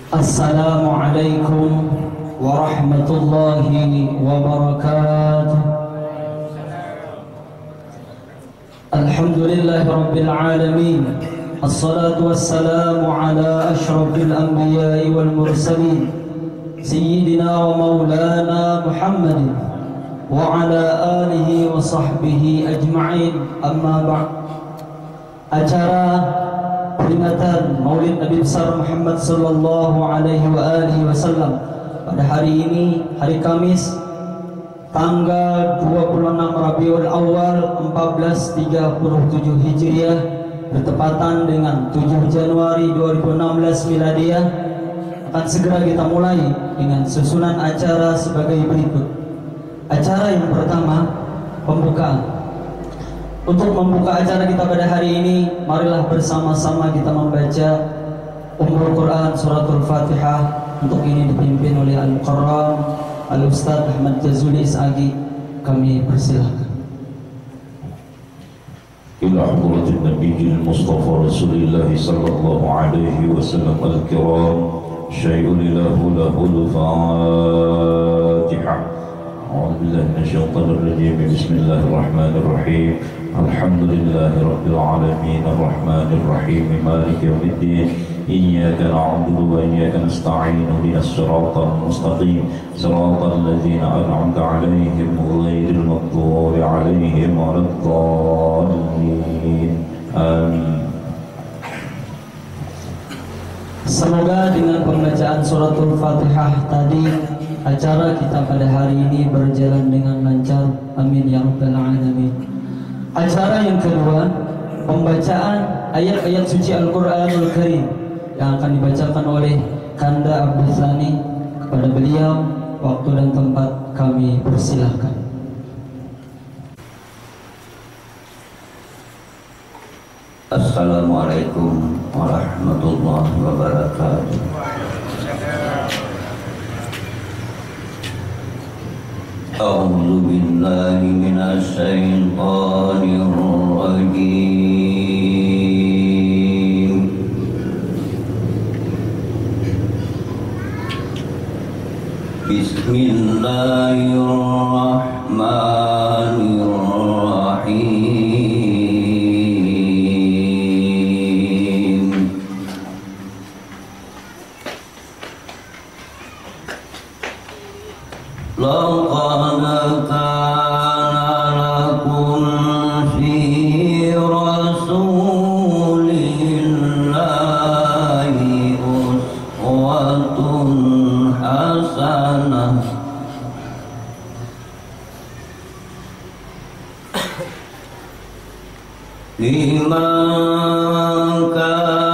Assalamualaikum warahmatullahi wabarakatuh. Alhamdulillahi rabbil alamin. Assalatu wassalamu ala ashrafil anbiya'i wal mursalin Sayyidina wa maulana Muhammadin wa ala alihi wa sahbihi ajma'in. Amma ba'd. Acara peringatan Maulid Nabi besar Muhammad sallallahu alaihi wa alihi wasallam pada hari ini, hari Kamis, tanggal 26 Rabiul Awal 1437 Hijriah, bertepatan dengan 7 Januari 2016 Miladiah, akan segera kita mulai dengan susunan acara sebagai berikut. Acara yang pertama, pembukaan. Untuk membuka acara kita pada hari ini, marilah bersama-sama kita membaca Ummul Quran Suratul Fatihah. Untuk ini dipimpin oleh Al-Mukarram Al-Ustaz Ahmad Jazuli Is'agi. Kami persilahkan. Ila hadratin Nabiyil Mustafa Rasulillah sallallahu alaihi wasallam al-kiram, syai'un ilahu lahul Fatihah. A'udzu billahi minasyaitonir rajim. Bismillahirrahmanirrahim. Alhamdulillahi rabbil alamin, arrahmanir rahim, maliki yaumiddin. Iyyaka na'budu wa iyyaka nasta'in. Ihdinas siratal mustaqim, siratal ladzina an'amta 'alaihim ghairil maghdubi 'alaihim waladdallin. Amin. Semoga dengan pembacaan suratul Fatihah tadi, acara kita pada hari ini berjalan dengan lancar. Amin ya rabbal alamin. Acara yang kedua, pembacaan ayat-ayat suci Al-Quranul Karim yang akan dibacakan oleh Kanda Abdul Sani. Kepada beliau, waktu dan tempat kami persilahkan. Assalamualaikum warahmatullahi wabarakatuh. A'udzu billahi minasy syaithanir rajim. Bismillahirrahmanirrahim. Laqad kana lakum fi rasulillahi uswatun hasanah liman kana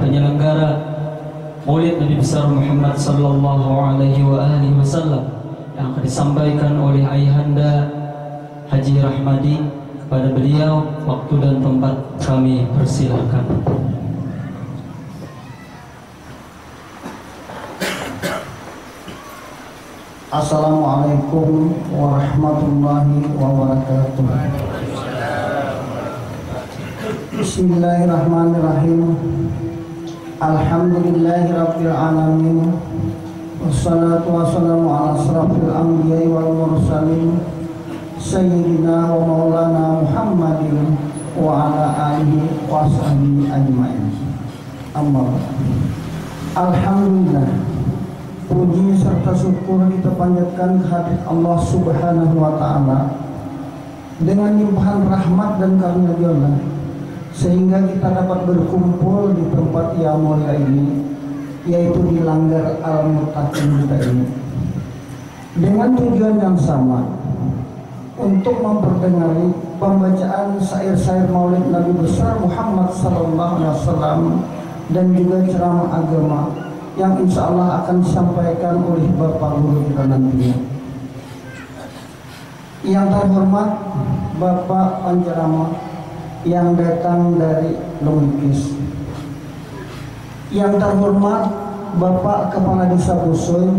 Penyelenggara Maulid Nabi besar Muhammad sallallahu alaihi wasallam yang akan disampaikan oleh Ayahanda Haji Rahmadi, kepada beliau waktu dan tempat kami persilahkan. Assalamualaikum warahmatullahi wabarakatuh. Bismillahirrahmanirrahim. Alhamdulillahirabbil alamin. Wassalatu wassalamu ala asrafil anbiya'i wal mursalin sayyidina wa maulana Muhammadin wa ala alihi wa sahbihi ajmain. Amma ba'du. Alhamdulillah, puji serta syukur kita panjatkan kehadirat Allah Subhanahu wa taala dengan limpahan rahmat dan karunia Allah, sehingga kita dapat berkumpul di tempat yang mulia ini, yaitu di Langgar Al-Muttaqin kita ini, dengan tujuan yang sama, untuk memperdengari pembacaan syair-syair Maulid Nabi besar Muhammad sallallahu alaihi wasallam dan juga ceramah agama yang insya Allah akan disampaikan oleh Bapak Guru kita nantinya. Yang terhormat Bapak penceramah yang datang dari Lumikis, yang terhormat Bapak Kepala Desa Busoy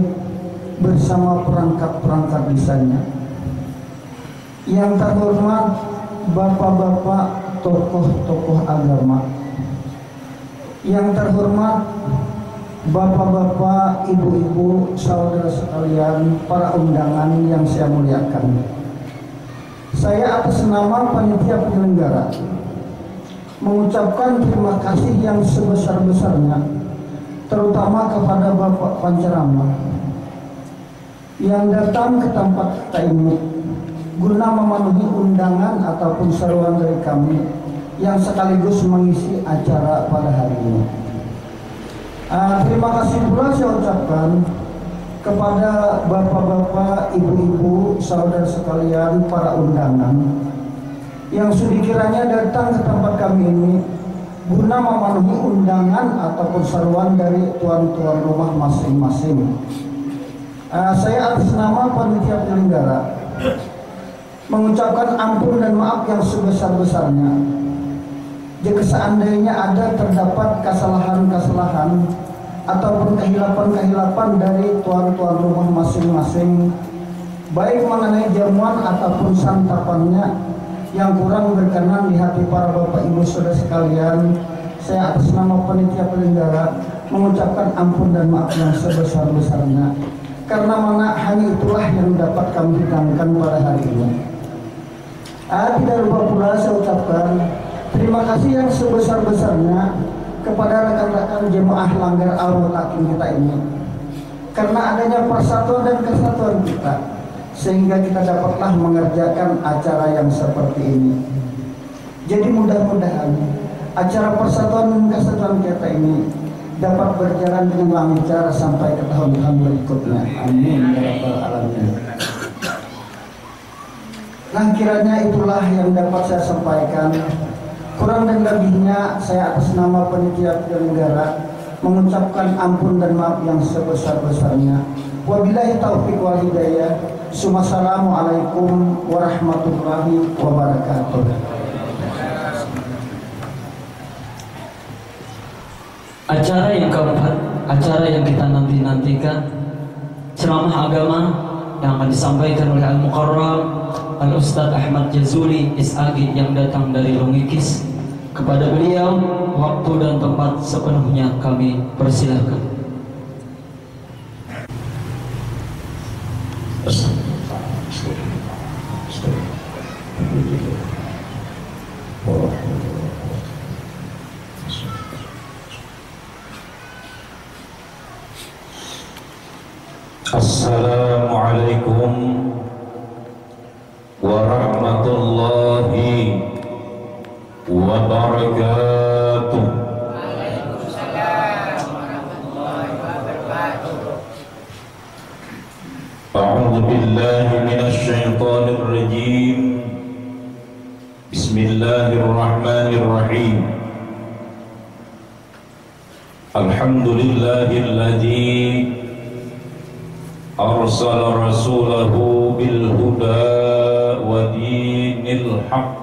bersama perangkat-perangkat desanya, yang terhormat Bapak-bapak tokoh-tokoh agama, yang terhormat Bapak-bapak, ibu-ibu, saudara sekalian, para undangan yang saya muliakan. Saya atas nama panitia penyelenggara mengucapkan terima kasih yang sebesar-besarnya, terutama kepada Bapak Pancarama yang datang ke tempat kita ini guna memenuhi undangan ataupun seruan dari kami yang sekaligus mengisi acara pada hari ini. Terima kasih pula saya ucapkan kepada bapak-bapak, ibu-ibu, saudara sekalian, para undangan yang sudi kiranya datang ke tempat kami ini guna memenuhi undangan ataupun seruan dari tuan-tuan rumah masing-masing. Saya atas nama panitia penyelenggara mengucapkan ampun dan maaf yang sebesar-besarnya jika seandainya ada terdapat kesalahan-kesalahan ataupun kehilapan-kehilapan dari tuan-tuan rumah masing-masing, baik mengenai jamuan ataupun santapannya yang kurang berkenan di hati para bapak ibu saudara sekalian. Saya atas nama panitia penyelenggara mengucapkan ampun dan maaf yang sebesar-besarnya, karena mana hanya itulah yang dapat kami hidangkan pada hari ini. Tidak lupa pula saya ucapkan terima kasih yang sebesar-besarnya kepada rekan-rekan jemaah Langgar Al-Mutakin kita ini, karena adanya persatuan dan kesatuan kita sehingga kita dapatlah mengerjakan acara yang seperti ini. Jadi mudah-mudahan acara persatuan dan kesatuan kita ini dapat berjalan dengan lancar sampai ke tahun-tahun berikutnya. Amin ya rabbal alamin. Nah, kiranya itulah yang dapat saya sampaikan. Kurang dan lebihnya saya atas nama panitia penyelenggara mengucapkan ampun dan maaf yang sebesar-besarnya. Wabillahi taufiq wal hidayah. Assalamualaikum warahmatullahi wabarakatuh. Acara yang keempat, acara yang kita nanti-nantikan, ceramah agama yang akan disampaikan oleh Al-Mukarram Al-Ustadz Ahmad Jazuli SAG yang datang dari Longikis. Kepada beliau, waktu dan tempat sepenuhnya kami persilahkan. Assalamualaikum warahmatullahi wabarakatuh. Waalaikumsalam warahmatullahi wabarakatuh. A'udzu billahi minasy syaithanir rajim. Bismillahirrahmanirrahim. Alhamdulillahilladzi arsala rasulahu bil huda wa dinil haqq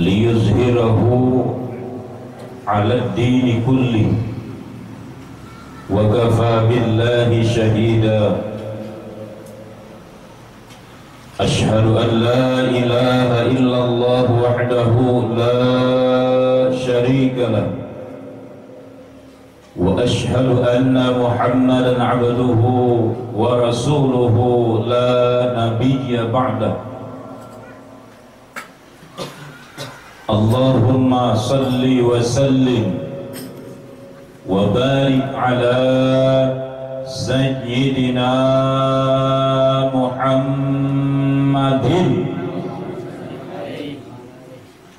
liyuzhirahu 'ala ad-dini kulli wa kafa billahi shahida. Ashhadu an la ilaha illallah wahdahu la sharika lah wa ashhadu anna Muhammadan abduhu wa rasuluhu la nabiyya ba'dah. Allahumma salli wa sallim wa barik ala sayyidina Muhammadin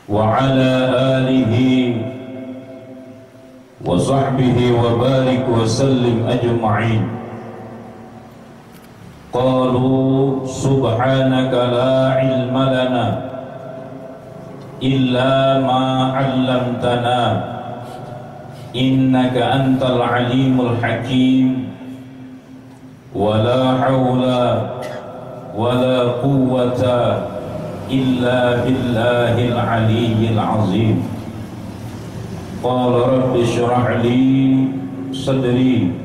wa ala alihi wa sahbihi wa barik wa sallim ajma'in. Qalu subhanaka la ilma lana illa ma 'allamtana innaka antal alimul hakim. Wa la hawla wa la quwwata illa billahil aliyyil azim. Qala rabbi shrah li sadri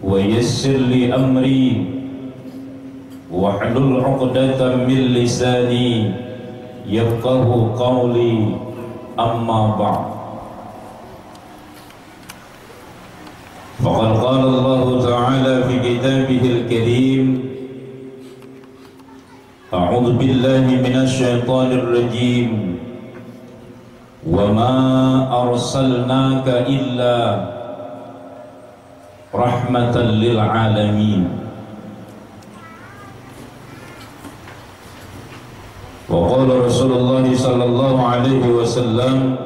wa yassir li amri wahlul 'uqdatam min lisani yafqahu qawli, amma ba'd. Faqad qala Allah Ta'ala fi kitabihil karim, A'udzu billahi minasy syaithanir rajim, wa ma arsalnaka illa rahmatan lil alamin. Wa qala Rasulullah sallallahu alaihi wasallam,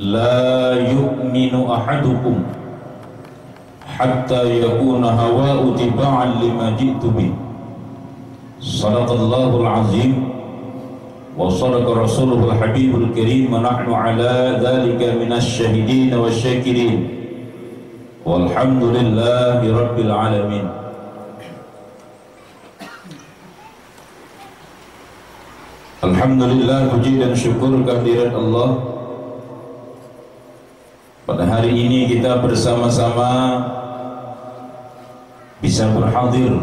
la yu'minu ahadukum hatta yakuna hawa'u tiba'an lima ji'tu bih. Sadaqallahul azim wa sadaqa rasuluhul habibul karim, wa nahnu ala dhalika minasy syahidin wa syakirin, walhamdulillahi rabbil alamin. Alhamdulillah, puji dan syukur kehadirat Allah. Pada hari ini kita bersama-sama bisa berhadir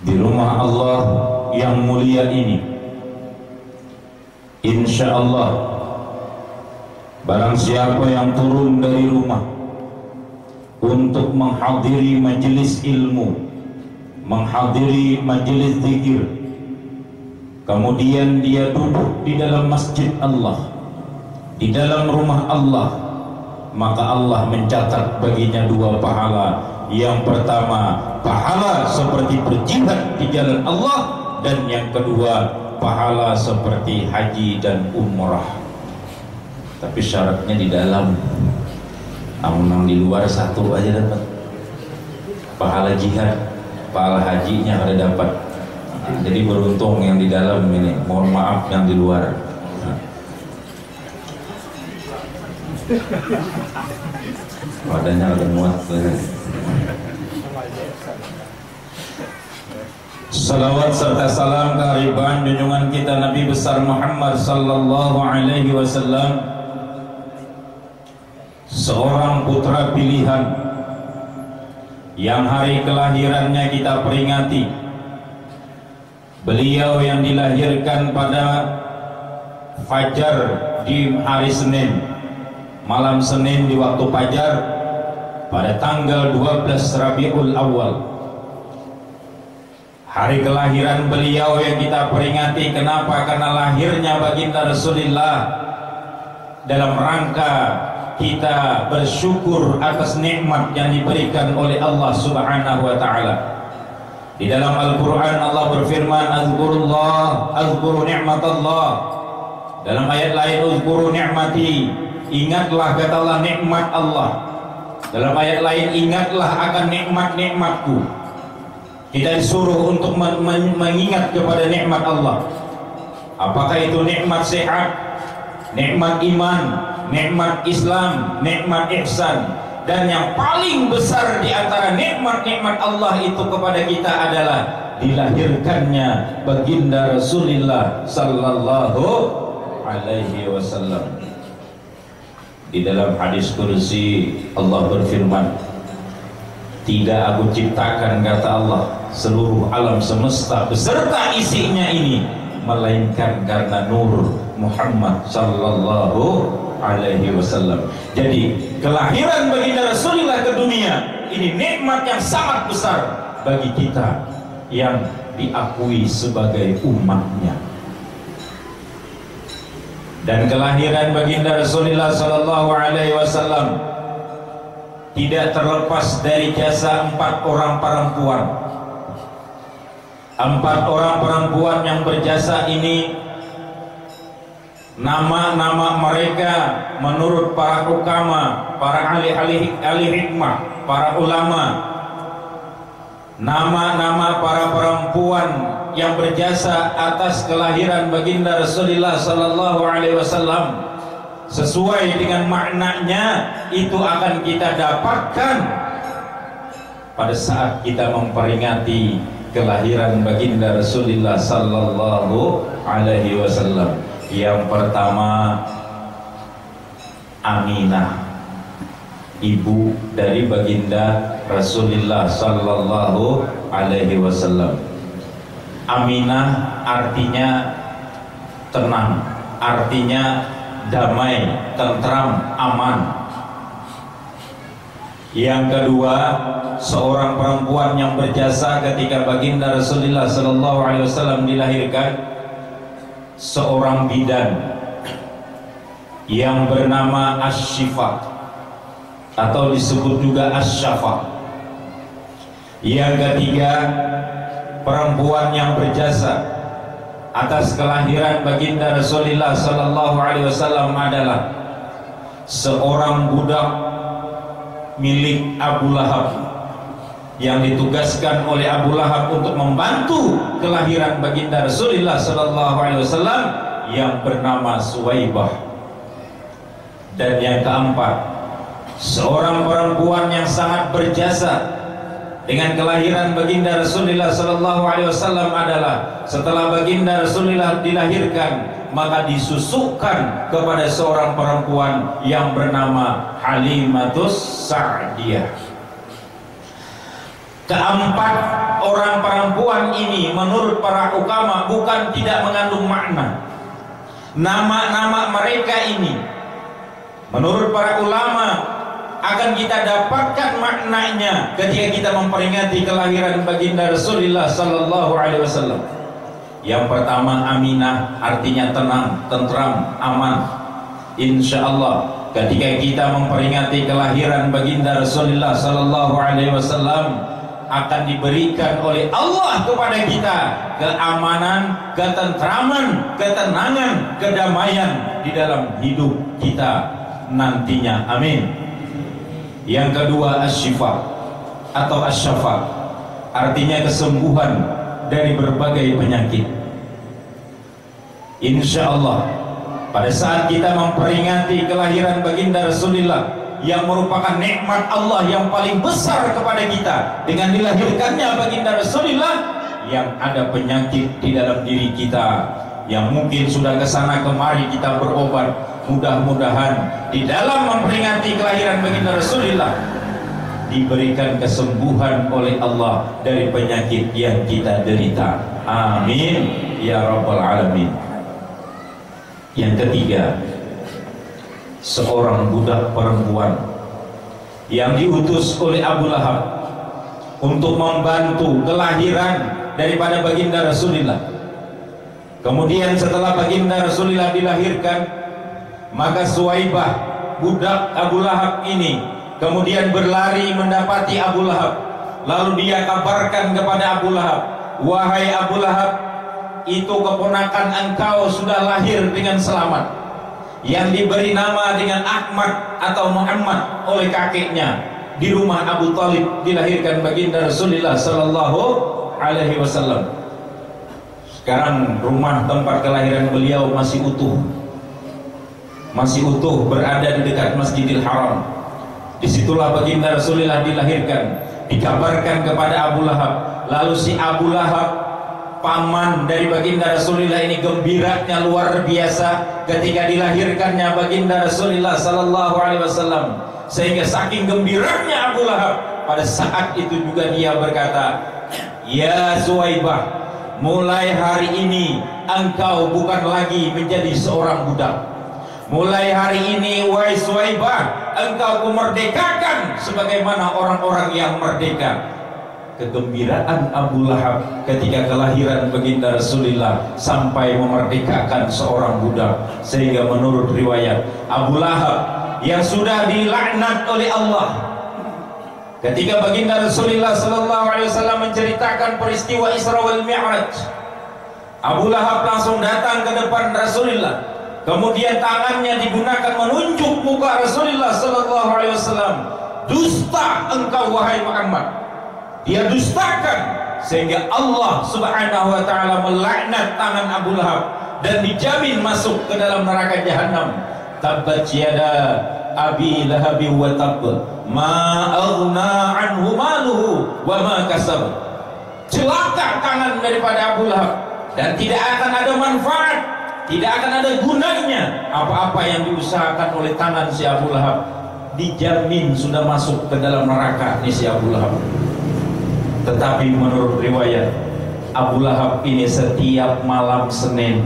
di rumah Allah yang mulia ini. Insya Allah, barang siapa yang turun dari rumah untuk menghadiri majelis ilmu, menghadiri majelis zikir, kemudian dia duduk di dalam masjid Allah, di dalam rumah Allah, maka Allah mencatat baginya dua pahala. Yang pertama, pahala seperti berjihad di jalan Allah, dan yang kedua, pahala seperti haji dan umrah. Tapi syaratnya di dalam. Amunang di luar satu aja dapat pahala jihad, pahala hajinya ada dapat. Jadi beruntung yang di dalam ini, mohon maaf yang di luar. Wadahnya agak muat. Salawat serta salam kehariban junjungan kita Nabi besar Muhammad sallallahu alaihi wasallam, seorang putra pilihan yang hari kelahirannya kita peringati. Beliau yang dilahirkan pada fajar di hari Senin, malam Senin di waktu fajar pada tanggal 12 Rabiul Awal. Hari kelahiran beliau yang kita peringati. Kenapa? Karena lahirnya baginda Rasulullah dalam rangka kita bersyukur atas nikmat yang diberikan oleh Allah Subhanahu wa taala. Di dalam Al-Qur'an Allah berfirman, azkurullah azkuru ni'matallah. Dalam ayat lain, uzkuru ni'mati, ingatlah kata Allah nikmat Allah. Dalam ayat lain, ingatlah akan nikmat-nikmatku. Kita disuruh untuk mengingat kepada nikmat Allah. Apakah itu nikmat sehat, nikmat iman, nikmat Islam, nikmat ihsan, dan yang paling besar di antara nikmat-nikmat Allah itu kepada kita adalah dilahirkannya baginda Rasulullah sallallahu alaihi wasallam. Di dalam hadis kursi Allah berfirman, tidak aku ciptakan, kata Allah, seluruh alam semesta beserta isinya ini, melainkan karena nur Muhammad sallallahu alaihi wasallam. Jadi kelahiran baginda Rasulullah ke dunia ini nikmat yang sangat besar bagi kita yang diakui sebagai umatnya. Dan kelahiran baginda Rasulullah sallallahu alaihi wasallam tidak terlepas dari jasa 4 orang perempuan. 4 orang perempuan yang berjasa ini, nama-nama mereka menurut para hukama, para ahli hikmah, para ulama, nama-nama para perempuan yang berjasa atas kelahiran baginda Rasulullah sallallahu alaihi wasallam sesuai dengan maknanya itu akan kita dapatkan pada saat kita memperingati kelahiran baginda Rasulullah sallallahu alaihi wasallam. Yang pertama, Aminah, ibu dari baginda Rasulullah sallallahu alaihi wasallam. Aminah artinya tenang, artinya damai, tentram, aman. Yang kedua, seorang perempuan yang berjasa ketika baginda Rasulullah sallallahu alaihi wasallam dilahirkan, seorang bidan yang bernama Asy-Syifa atau disebut juga Asy-Syafa. Yang ketiga, perempuan yang berjasa atas kelahiran baginda Rasulullah sallallahu alaihi wasallam adalah seorang budak milik Abu Lahab yang ditugaskan oleh Abu Lahab untuk membantu kelahiran baginda Rasulullah sallallahu alaihi wasallam yang bernama Suwaibah. Dan yang keempat, seorang perempuan yang sangat berjasa dengan kelahiran baginda Rasulullah sallallahu alaihi wasallam adalah setelah baginda Rasulullah dilahirkan, maka disusukkan kepada seorang perempuan yang bernama Halimatus Sa'diyah. Keempat orang perempuan ini menurut para ulama bukan tidak mengandung makna. Nama-nama mereka ini menurut para ulama akan kita dapatkan maknanya ketika kita memperingati kelahiran baginda Rasulullah sallallahu alaihi wasallam. Yang pertama, Aminah, artinya tenang, tentram, aman. Insya Allah ketika kita memperingati kelahiran baginda Rasulullah sallallahu alaihi wasallam, akan diberikan oleh Allah kepada kita keamanan, ketentraman, ketenangan, kedamaian di dalam hidup kita nantinya. Amin. Yang kedua, Asy-Syifa atau Asy-Syafa, artinya kesembuhan dari berbagai penyakit. Insya Allah pada saat kita memperingati kelahiran baginda Rasulullah yang merupakan nikmat Allah yang paling besar kepada kita, dengan dilahirkannya baginda Rasulullah, yang ada penyakit di dalam diri kita yang mungkin sudah kesana kemari kita berobat, mudah-mudahan di dalam memperingati kelahiran baginda Rasulullah diberikan kesembuhan oleh Allah dari penyakit yang kita derita. Amin ya rabbal alamin. Yang ketiga, seorang budak perempuan yang diutus oleh Abu Lahab untuk membantu kelahiran daripada baginda Rasulullah. Kemudian setelah baginda Rasulullah dilahirkan, maka Suwaibah, budak Abu Lahab ini, kemudian berlari mendapati Abu Lahab. Lalu dia kabarkan kepada Abu Lahab, wahai Abu Lahab, itu keponakan engkau sudah lahir dengan selamat, yang diberi nama dengan Ahmad atau Muhammad oleh kakeknya. Di rumah Abu Talib dilahirkan baginda Rasulullah sallallahu alaihi wasallam. Sekarang rumah tempat kelahiran beliau masih utuh, berada di dekat Masjidil Haram. Disitulah baginda Rasulullah dilahirkan. Dikabarkan kepada Abu Lahab. Lalu si Abu Lahab, paman dari baginda Rasulullah ini, gembiranya luar biasa ketika dilahirkannya baginda Rasulullah sallallahu alaihi wasallam, sehingga saking gembiranya Abu Lahab, pada saat itu juga dia berkata, ya Suwaibah, mulai hari ini engkau bukan lagi menjadi seorang budak. Mulai hari ini wahai Suwaibah, engkau kumerdekakan sebagaimana orang-orang yang merdeka. Kegembiraan Abu Lahab ketika kelahiran baginda Rasulullah sampai memerdekakan seorang budak, sehingga menurut riwayat Abu Lahab yang sudah dilaknat oleh Allah, ketika baginda Rasulullah sallallahu alaihi wasallam menceritakan peristiwa Isra wal Mi'raj, Abu Lahab langsung datang ke depan Rasulullah, kemudian tangannya digunakan menunjuk muka Rasulullah sallallahu alaihi wasallam. Dusta engkau wahai Muhammad. Dia dustakan, sehingga Allah subhanahu wa ta'ala melaknat tangan Abu Lahab dan dijamin masuk ke dalam neraka jahanam. Tabbat yada abi lahabi wa tab, ma aghna anhu maluhu wa ma kasab. Celaka tangan daripada Abu Lahab, dan tidak akan ada manfaat, tidak akan ada gunanya apa-apa yang diusahakan oleh tangan si Abu Lahab. Dijamin sudah masuk ke dalam neraka si Abu Lahab. Tetapi menurut riwayat, Abu Lahab ini setiap malam Senin,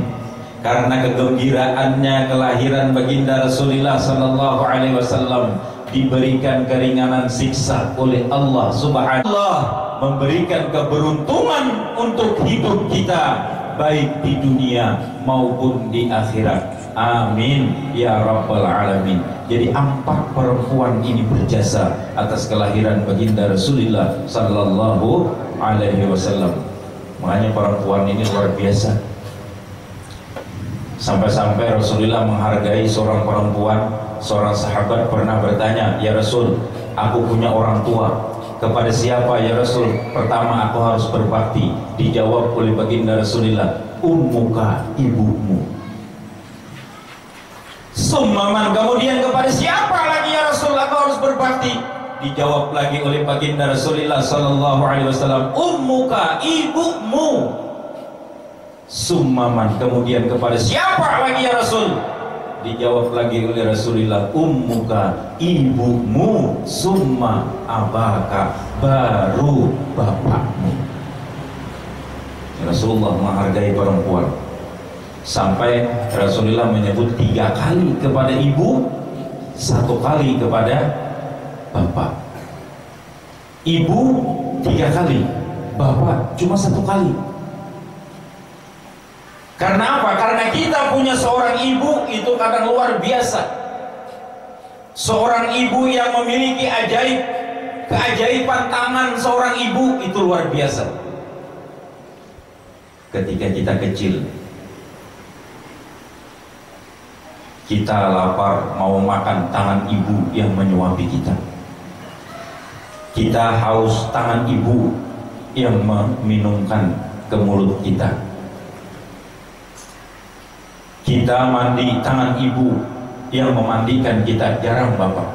karena kegembiraannya kelahiran baginda Rasulullah sallallahu alaihi wasallam, diberikan keringanan siksa oleh Allah Subhanahu wa Ta'ala, memberikan keberuntungan untuk hidup kita baik di dunia maupun di akhirat. Amin ya rabbal alamin. Jadi 4 perempuan ini berjasa atas kelahiran baginda Rasulullah sallallahu alaihi wasallam. Makanya perempuan ini luar biasa. Sampai-sampai Rasulullah menghargai seorang perempuan. Seorang sahabat pernah bertanya, "Ya Rasul, aku punya orang tua. Kepada siapa ya Rasul pertama aku harus berbakti?" Dijawab oleh baginda Rasulullah, "Ummuka, ibumu." Summaman, kemudian kepada siapa lagi ya Rasul aku harus berbakti? Dijawab lagi oleh baginda Rasulullah sallallahu alaihi wasallam, "Ummuka, ibumu." Summaman, kemudian kepada siapa lagi ya Rasul? Dijawab lagi oleh Rasulullah, "Ummuka, ibumu, summa abaka, baru bapakmu." Rasulullah menghargai perempuan sampai Rasulullah menyebut 3 kali kepada ibu, 1 kali kepada bapak. Ibu 3 kali, bapak cuma 1 kali. Karena apa? Karena kita punya seorang ibu itu kadang luar biasa. Seorang ibu yang memiliki keajaiban tangan seorang ibu itu luar biasa. Ketika kita kecil, kita lapar mau makan, tangan ibu yang menyuapi kita. Kita haus, tangan ibu yang meminumkan ke mulut kita. Kita mandi, tangan ibu yang memandikan kita, jarang bapak.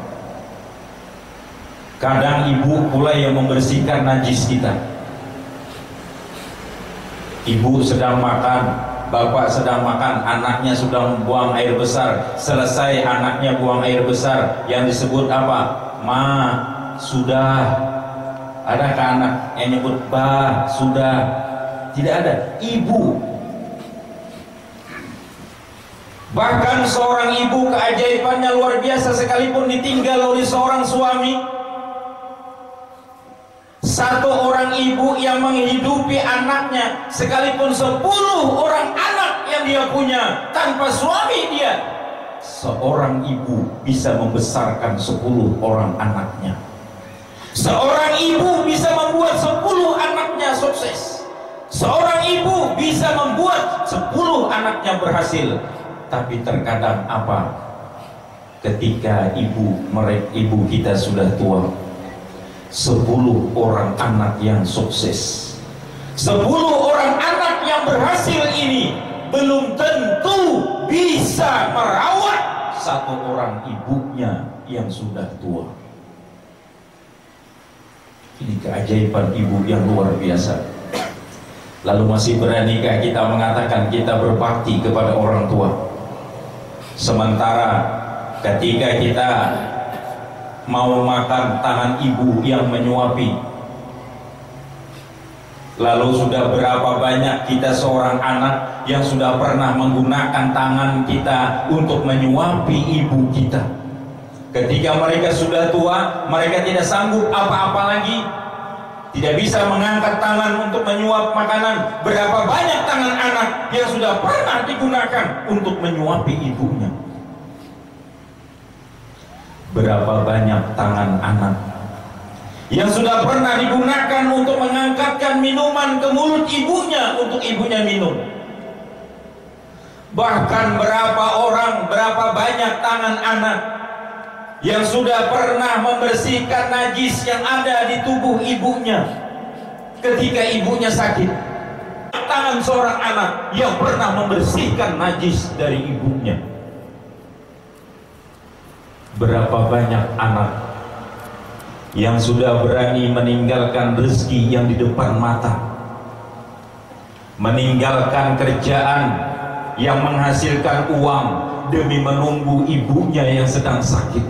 Kadang ibu pula yang membersihkan najis kita. Ibu sedang makan, bapak sedang makan, anaknya sudah buang air besar. Selesai anaknya buang air besar, yang disebut apa? Ma, sudah. Adakah anak yang nyebut ba, sudah? Tidak ada. Ibu. Bahkan seorang ibu keajaibannya luar biasa, sekalipun ditinggal oleh seorang suami. Satu orang ibu yang menghidupi anaknya, sekalipun 10 orang anak yang dia punya tanpa suami dia, seorang ibu bisa membesarkan 10 orang anaknya. Seorang ibu bisa membuat 10 anaknya sukses. Seorang ibu bisa membuat 10 anaknya berhasil. Tapi terkadang apa? Ketika ibu kita sudah tua, 10 orang anak yang sukses, 10 orang anak yang berhasil ini belum tentu bisa merawat 1 orang ibunya yang sudah tua. Ini keajaiban ibu yang luar biasa. Lalu masih beranikah kita mengatakan kita berbakti kepada orang tua? Sementara ketika kita mau makan, tangan ibu yang menyuapi. Lalu sudah berapa banyak kita seorang anak yang sudah pernah menggunakan tangan kita untuk menyuapi ibu kita. Ketika mereka sudah tua, mereka tidak sanggup apa-apa lagi, tidak bisa mengangkat tangan untuk menyuap makanan. Berapa banyak tangan anak yang sudah pernah digunakan untuk menyuapi ibunya. Berapa banyak tangan anak yang sudah pernah digunakan untuk mengangkatkan minuman ke mulut ibunya untuk ibunya minum. Bahkan berapa banyak tangan anak yang sudah pernah membersihkan najis yang ada di tubuh ibunya ketika ibunya sakit. Tangan seorang anak yang pernah membersihkan najis dari ibunya. Berapa banyak anak yang sudah berani meninggalkan rezeki yang di depan mata, meninggalkan kerjaan yang menghasilkan uang demi menunggu ibunya yang sedang sakit.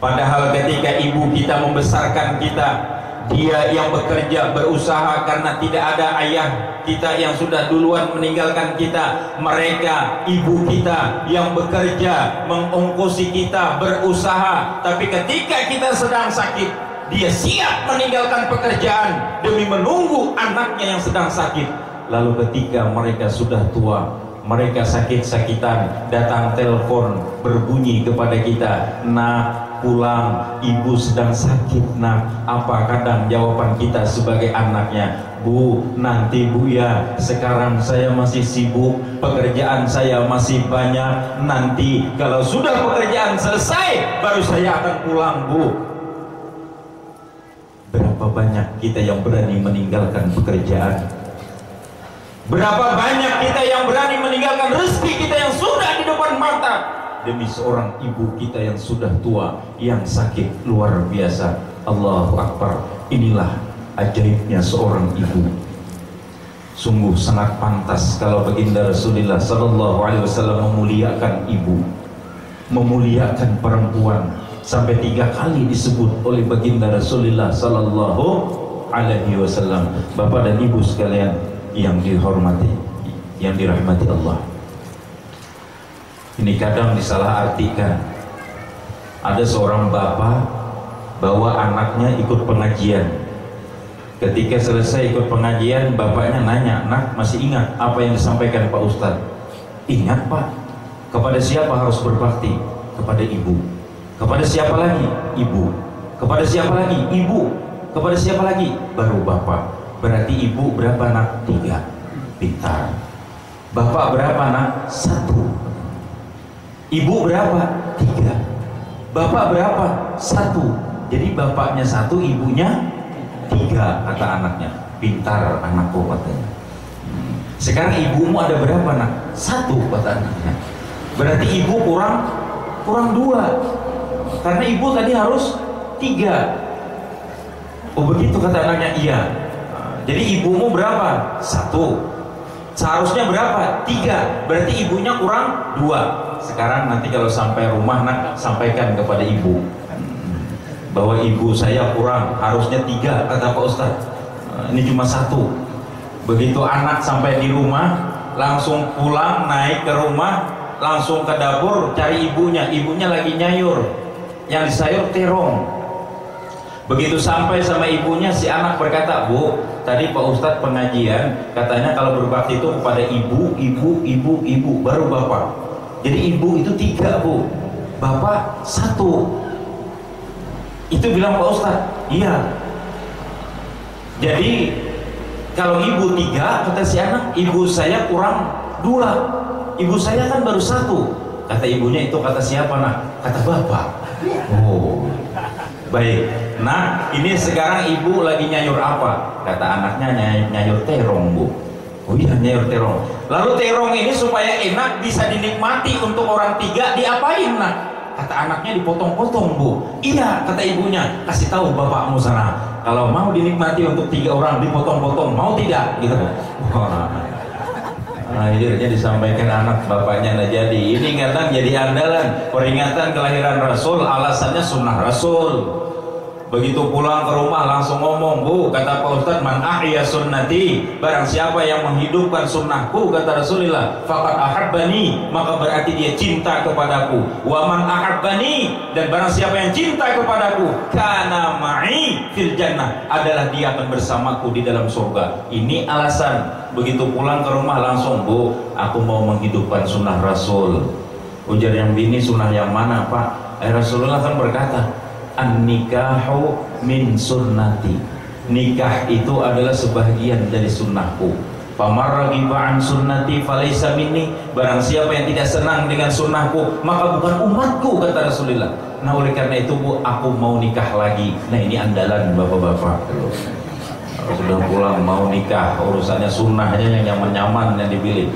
Padahal ketika ibu kita membesarkan kita, dia yang bekerja, berusaha karena tidak ada ayah kita yang sudah duluan meninggalkan kita. Mereka, ibu kita yang bekerja, mengongkosi kita, berusaha. Tapi ketika kita sedang sakit, dia siap meninggalkan pekerjaan demi menunggu anaknya yang sedang sakit. Lalu ketika mereka sudah tua, mereka sakit-sakitan, datang telepon berbunyi kepada kita, "Nak, pulang, ibu sedang sakit, nak." Apa kadang jawaban kita sebagai anaknya? "Bu, nanti bu ya, sekarang saya masih sibuk, pekerjaan saya masih banyak, nanti kalau sudah pekerjaan selesai baru saya akan pulang, bu." Berapa banyak kita yang berani meninggalkan pekerjaan? Berapa banyak kita yang berani meninggalkan rezeki kita yang sudah di depan mata demi seorang ibu kita yang sudah tua, yang sakit luar biasa. Allahu Akbar. Inilah ajaibnya seorang ibu. Sungguh sangat pantas kalau baginda Rasulullah sallallahu alaihi wasallam memuliakan ibu, memuliakan perempuan. Sampai 3 kali disebut oleh baginda Rasulullah sallallahu alaihi wasallam. Bapak dan ibu sekalian yang dihormati, yang dirahmati Allah, ini kadang disalahartikan. Ada seorang bapak bawa anaknya ikut pengajian. Ketika selesai ikut pengajian, bapaknya nanya, "Nak, masih ingat apa yang disampaikan Pak Ustadz?" "Ingat Pak." "Kepada siapa harus berbakti?" "Kepada ibu." "Kepada siapa lagi?" "Ibu." "Kepada siapa lagi?" "Ibu." "Kepada siapa lagi?" Baru bapak. Berarti ibu berapa nak? 3. Pintar. Bapak berapa nak? 1. Ibu berapa? 3. Bapak berapa? 1. Jadi bapaknya 1, ibunya 3, kata anaknya. Pintar anakku, katanya. Sekarang ibumu ada berapa nak? 1, kata anaknya. Berarti ibu kurang 2. Karena ibu tadi harus 3. Oh begitu kata anaknya. Iya. Jadi ibumu berapa? 1. Seharusnya berapa? 3. Berarti ibunya kurang 2. Sekarang nanti kalau sampai rumah nak, sampaikan kepada ibu bahwa ibu saya kurang, harusnya 3, kata Pak Ustadz. Ini cuma 1. Begitu anak sampai di rumah, langsung pulang, naik ke rumah, langsung ke dapur cari ibunya. Ibunya lagi nyayur, yang disayur terong. Begitu sampai sama ibunya, si anak berkata, "Bu, tadi Pak Ustadz pengajian katanya kalau berbakti itu kepada ibu, ibu, baru bapak." Jadi ibu itu 3 bu, bapak 1. Itu bilang Pak Ustadz. Iya. Jadi kalau ibu 3, kata si anak, ibu saya kurang 2. Ibu saya kan baru 1. Kata ibunya, itu kata siapa nak? Kata bapak. Oh, baik. Nah, ini sekarang ibu lagi nyayur apa? Kata anaknya, nyayur terong bu. Oh iya, nyayur terong. Lalu terong ini supaya enak bisa dinikmati untuk orang 3, diapain nak? Kata anaknya, dipotong-potong bu. Iya, kata ibunya, kasih tahu bapakmu sana, kalau mau dinikmati untuk 3 orang dipotong-potong, mau tidak? Gitu. Akhirnya disampaikan anak, bapaknya nggak jadi. Ini kadang jadi andalan peringatan kelahiran Rasul, alasannya sunnah Rasul. Begitu pulang ke rumah langsung ngomong, "Bu," kata Pak Ustadz, "man ahya sunnati," barang siapa yang menghidupkan sunnahku, kata Rasulullah, "faqad ahabbani," maka berarti dia cinta kepadaku. "Wa man ahabbani," dan barang siapa yang cinta kepadaku, "kana ma'i fil jannah," adalah dia akan bersamaku di dalam surga. Ini alasan. Begitu pulang ke rumah langsung, "Bu, aku mau menghidupkan sunnah Rasul." Ujar yang bini, "Sunnah yang mana Pak?" Rasulullah kan berkata, "An-nikahu min sunnati." Nikah itu adalah sebahagian dari sunnahku. "Famar ragiba an sunnati falaysa minni," barang siapa yang tidak senang dengan sunnahku, maka bukan umatku, kata Rasulullah. Nah, oleh karena itu Bu, aku mau nikah lagi. Nah, ini andalan bapak-bapak. Kalau sudah pulang mau nikah, urusannya sunnahnya yang nyaman-nyaman yang dipilih.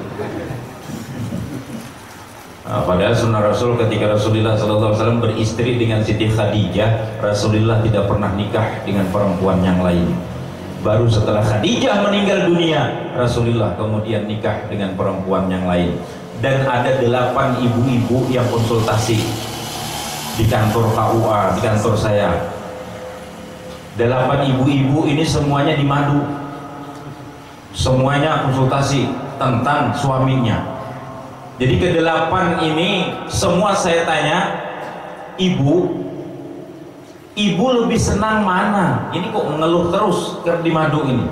Padahal sunnah Rasul ketika Rasulullah SAW beristri dengan Siti Khadijah, Rasulullah tidak pernah nikah dengan perempuan yang lain. Baru setelah Khadijah meninggal dunia, Rasulullah kemudian nikah dengan perempuan yang lain. Dan ada 8 ibu-ibu yang konsultasi di kantor KUA, di kantor saya. 8 ibu-ibu ini semuanya di madu, semuanya konsultasi tentang suaminya. Jadi ke-8 ini semua saya tanya, ibu lebih senang mana? Ini kok ngeluh terus di madu ini.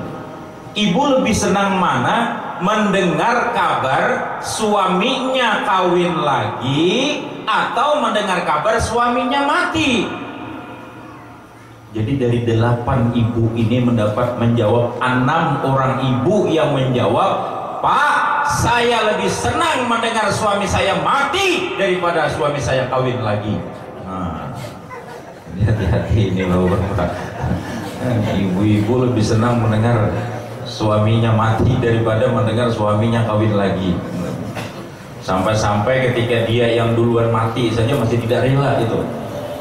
Ibu lebih senang mana? Mendengar kabar suaminya kawin lagi atau mendengar kabar suaminya mati? Jadi dari 8 ibu ini menjawab 6 orang ibu yang menjawab, Pak, saya lebih senang mendengar suami saya mati daripada suami saya kawin lagi. Nah, hati-hati ini loh Bapak. Ibu-ibu lebih senang mendengar suaminya mati daripada mendengar suaminya kawin lagi. Sampai-sampai ketika dia yang duluan mati saja masih tidak rela itu.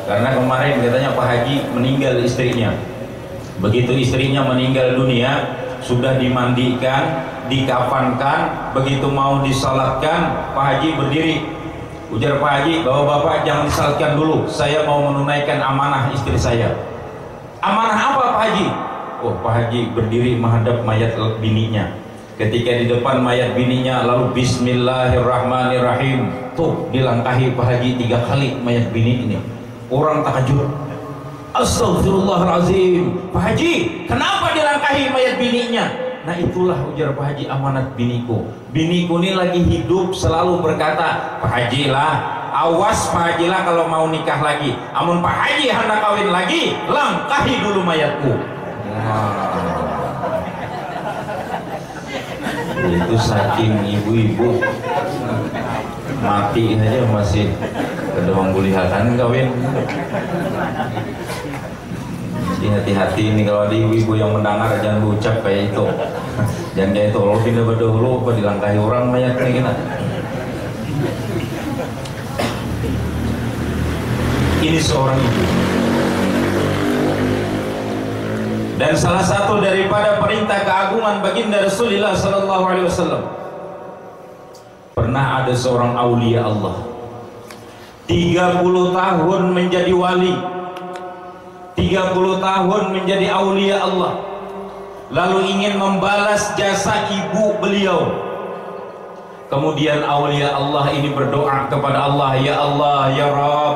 Karena kemarin katanya Pak Haji meninggal istrinya. Begitu istrinya meninggal dunia, sudah dimandikan, dikafankan, begitu mau disalatkan, Pak Haji berdiri. Ujar Pak Haji, bapak-bapak jangan disalatkan dulu, saya mau menunaikan amanah istri saya. Amanah apa Pak Haji? Oh, Pak Haji berdiri menghadap mayat bininya. Ketika di depan mayat bininya, lalu Bismillahirrahmanirrahim, tuh dilangkahi Pak Haji 3 kali mayat bini ini. Orang takjub, Astagfirullahaladzim, Pak Haji kenapa dilangkahi mayat bininya? Nah itulah ujar Pak Haji amanat biniku. Biniku ini lagi hidup selalu berkata, Pak Haji lah, awas Pak Haji lah kalau mau nikah lagi. Amun Pak Haji hendak kawin lagi, langkahi dulu mayatku. Itu saking ibu-ibu mati saja masih kedewang bulihakan kawin. Jadi hati-hati ini kalau ada ibu-ibu yang mendengar jangan ucap kayak itu. Jangan kayak itu, kalau pindah berdahulu apa dilangkahi orang mayatnya kita. Ini seorang ibu. Dan salah satu daripada perintah keagungan baginda Rasulullah sallallahu alaihi wasallam, pernah ada seorang aulia Allah 30 tahun menjadi wali, 30 tahun menjadi aulia Allah, lalu ingin membalas jasa ibu beliau. Kemudian aulia Allah ini berdoa kepada Allah, ya Allah, ya Rabb,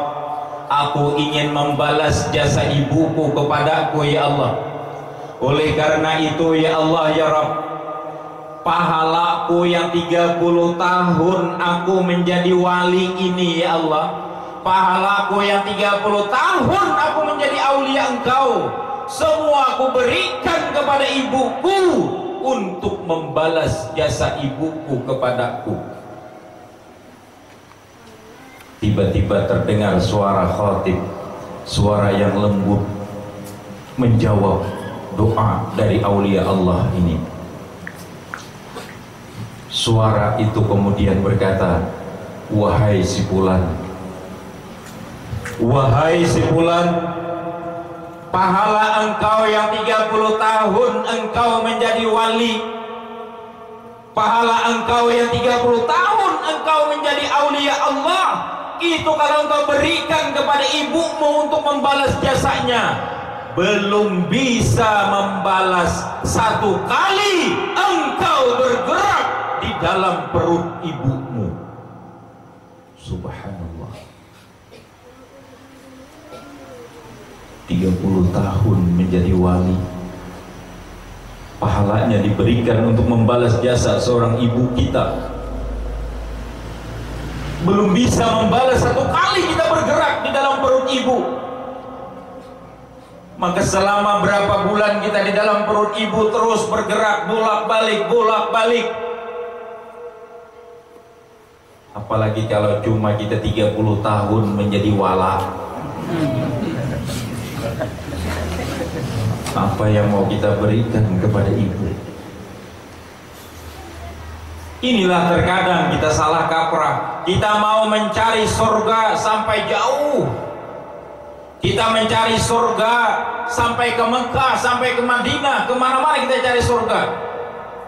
aku ingin membalas jasa ibuku kepadaku ya Allah. Oleh karena itu ya Allah ya Rabb, pahalaku yang 30 tahun aku menjadi wali ini ya Allah, pahalaku yang 30 tahun aku menjadi aulia Engkau, semua aku berikan kepada ibuku untuk membalas jasa ibuku kepadaku. Tiba-tiba terdengar suara khatib, suara yang lembut menjawab doa dari aulia Allah ini. Suara itu kemudian berkata, wahai si fulan, wahai si fulan, pahala engkau yang 30 tahun engkau menjadi wali, pahala engkau yang 30 tahun engkau menjadi aulia Allah, itu kalau engkau berikan kepada ibumu untuk membalas jasanya, belum bisa membalas 1 kali engkau bergerak di dalam perut ibumu. Subhanallah. 30 tahun menjadi wali, pahalanya diberikan untuk membalas jasa seorang ibu kita. Belum bisa membalas 1 kali kita bergerak di dalam perut ibu, maka selama berapa bulan kita di dalam perut ibu terus bergerak bolak-balik, bolak-balik. Apalagi kalau cuma kita 30 tahun menjadi wala. Apa yang mau kita berikan kepada ibu? Inilah terkadang kita salah kaprah. Kita mau mencari surga sampai jauh, kita mencari surga sampai ke Mekah, sampai ke Madinah, kemana-mana kita cari surga.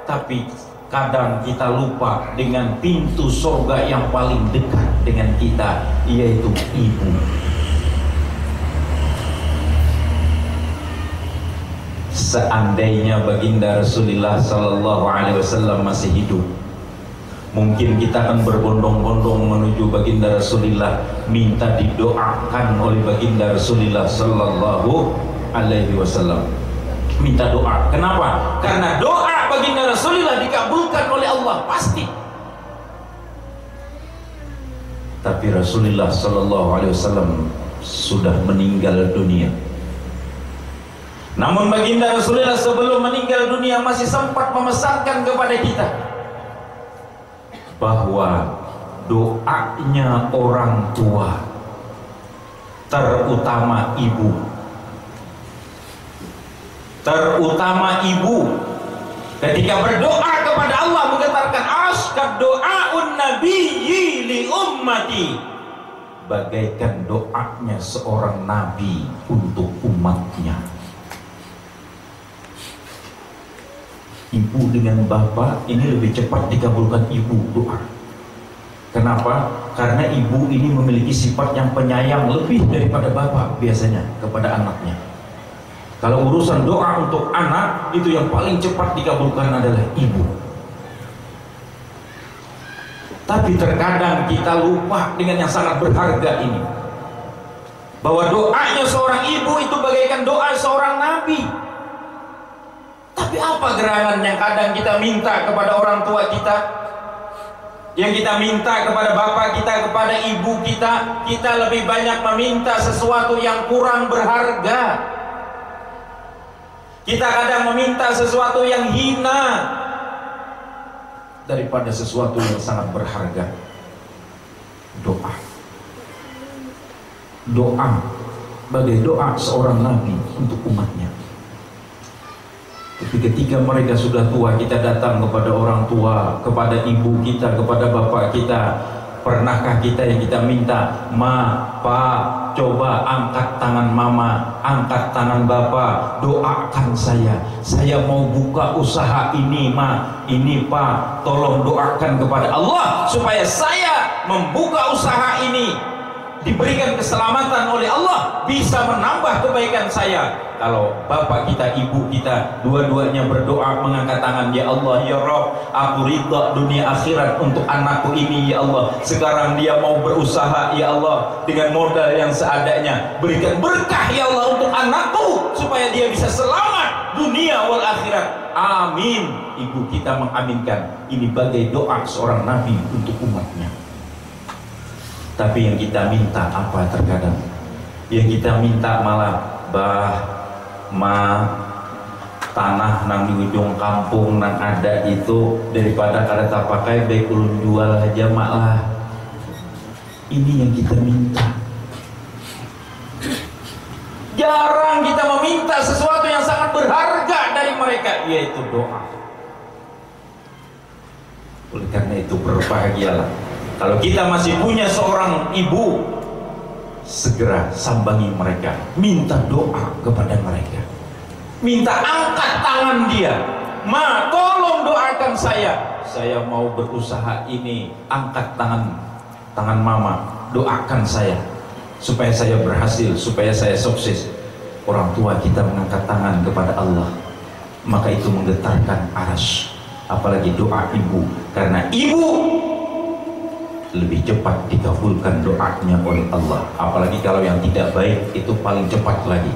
Tapi kadang kita lupa dengan pintu surga yang paling dekat dengan kita, yaitu ibu. Seandainya baginda Rasulullah sallallahu alaihi wasallam masih hidup, mungkin kita akan berbondong-bondong menuju baginda Rasulullah, minta didoakan oleh baginda Rasulullah sallallahu alaihi wasallam. Minta doa. Kenapa? Karena doa baginda Rasulullah dikabulkan oleh Allah pasti. Tapi Rasulullah sallallahu alaihi wasallam sudah meninggal dunia. Namun baginda Rasulullah sebelum meninggal dunia masih sempat memesankan kepada kita bahwa doanya orang tua, terutama ibu, ketika berdoa kepada Allah mengatakan askad doaun nabiyyi li ummati, bagaikan doanya seorang nabi untuk umatnya. Ibu dengan bapak ini lebih cepat dikabulkan ibu doa. Kenapa? Karena ibu ini memiliki sifat yang penyayang lebih daripada bapak biasanya kepada anaknya. Kalau urusan doa untuk anak, itu yang paling cepat dikabulkan adalah ibu. Tapi terkadang kita lupa dengan yang sangat berharga ini, bahwa doanya seorang ibu itu bagaikan doa seorang nabi. Tapi apa gerangan yang kadang kita minta kepada orang tua kita, yang kita minta kepada bapak kita, kepada ibu kita, kita lebih banyak meminta sesuatu yang kurang berharga. Kita kadang meminta sesuatu yang hina daripada sesuatu yang sangat berharga. Doa bagai doa seorang nabi untuk umatnya. Tapi ketika mereka sudah tua, kita datang kepada orang tua, kepada ibu kita, kepada bapak kita. Pernahkah kita yang kita minta, ma, pa, coba angkat tangan mama, angkat tangan bapak, doakan saya mau buka usaha ini, ma, ini pa, tolong doakan kepada Allah supaya saya membuka usaha ini diberikan keselamatan oleh Allah, bisa menambah kebaikan saya. Kalau bapak kita, ibu kita, dua-duanya berdoa mengangkat tangan, ya Allah, ya Rabb, aku ridha dunia akhirat untuk anakku ini, ya Allah. Sekarang dia mau berusaha, ya Allah, dengan modal yang seadanya. Berikan berkah, ya Allah, untuk anakku supaya dia bisa selamat dunia wal akhirat. Amin. Ibu kita mengaminkan. Ini bagai doa seorang nabi untuk umatnya. Tapi yang kita minta apa terkadang? Yang kita minta malah, bah, ma, tanah nang di ujung kampung nang ada itu, daripada kada tak pakai baik ulun jual aja mak lah. Ini yang kita minta. Jarang kita meminta sesuatu yang sangat berharga dari mereka, yaitu doa. Oleh karena itu berbahagialah kalau kita masih punya seorang ibu, segera sambangi mereka, minta doa kepada mereka, minta angkat tangan dia, ma, tolong doakan saya mau berusaha ini, angkat tangan mama, doakan saya supaya saya berhasil, supaya saya sukses. Orang tua kita mengangkat tangan kepada Allah, maka itu menggetarkan arsy, apalagi doa ibu, karena ibu lebih cepat dikabulkan doanya oleh Allah. Apalagi kalau yang tidak baik, itu paling cepat lagi.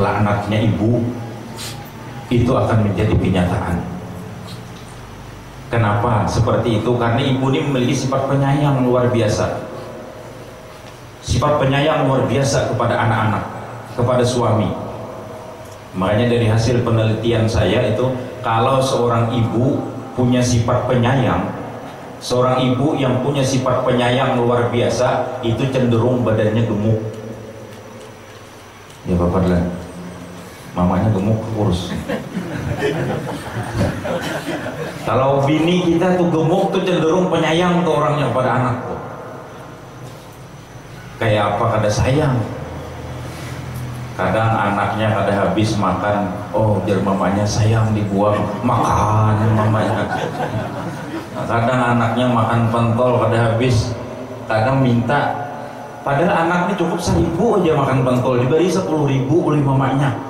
Laknatnya ibu itu akan menjadi kenyataan. Kenapa seperti itu? Karena ibu ini memiliki sifat penyayang luar biasa. Sifat penyayang luar biasa kepada anak-anak, kepada suami. Makanya dari hasil penelitian saya itu, kalau seorang ibu punya sifat penyayang, seorang ibu yang punya sifat penyayang luar biasa, itu cenderung badannya gemuk. Ya bapak bilang, mamanya gemuk, kurus. Kalau bini kita tuh gemuk tuh cenderung penyayang ke orangnya, pada anak tuh. Kayak apa kada sayang. Kadang anaknya kada habis makan, oh biar mamanya sayang, dibuang, makan mamanya. Kadang anaknya makan pentol kada habis, kadang minta, padahal anaknya cukup 1.000 aja makan pentol, diberi 10.000 oleh mamanya.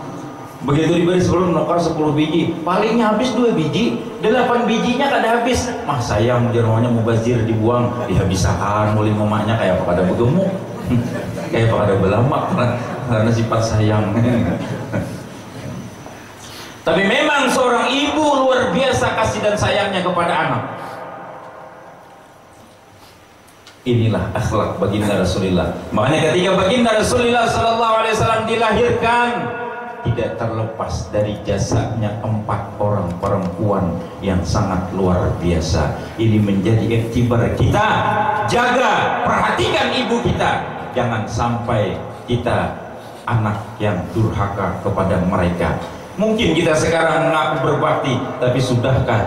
Begitu diberi sebelum nukar 10 biji, palingnya habis 2 biji, 8 bijinya kada habis. Mah sayang jeroannya mubazir dibuang, dihabisakan oleh mamanya kayak pada begemuk, kayak pada belamak karena sifat sayang. Tapi memang seorang ibu luar biasa kasih dan sayangnya kepada anak. Inilah akhlak baginda Rasulullah. Makanya ketika baginda Rasulullah sallallahu alaihi wasallam dilahirkan, tidak terlepas dari jasanya 4 orang perempuan yang sangat luar biasa. Ini menjadi iktibar kita. Jaga, perhatikan ibu kita. Jangan sampai kita anak yang durhaka kepada mereka. Mungkin kita sekarang mengaku berbakti, tapi sudahkah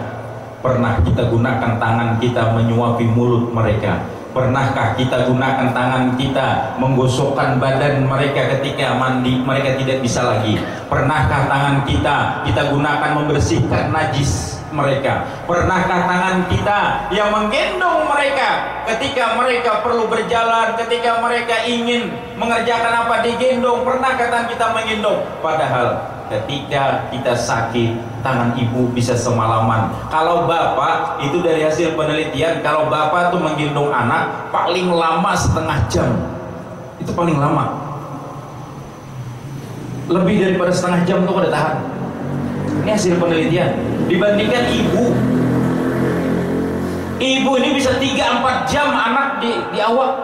pernah kita gunakan tangan kita menyuapi mulut mereka? Pernahkah kita gunakan tangan kita menggosokkan badan mereka ketika mandi mereka tidak bisa lagi? Pernahkah tangan kita gunakan membersihkan najis mereka? Pernahkah tangan kita yang menggendong mereka ketika mereka perlu berjalan, ketika mereka ingin mengerjakan apa digendong? Pernahkah tangan kita menggendong? Padahal ketika kita sakit, tangan ibu bisa semalaman. Kalau bapak, itu dari hasil penelitian, kalau bapak tuh menggendong anak paling lama setengah jam. Itu paling lama. Lebih daripada setengah jam tuh kada tahan. Ini hasil penelitian. Dibandingkan ibu. Ibu ini bisa 3-4 jam anak di awak.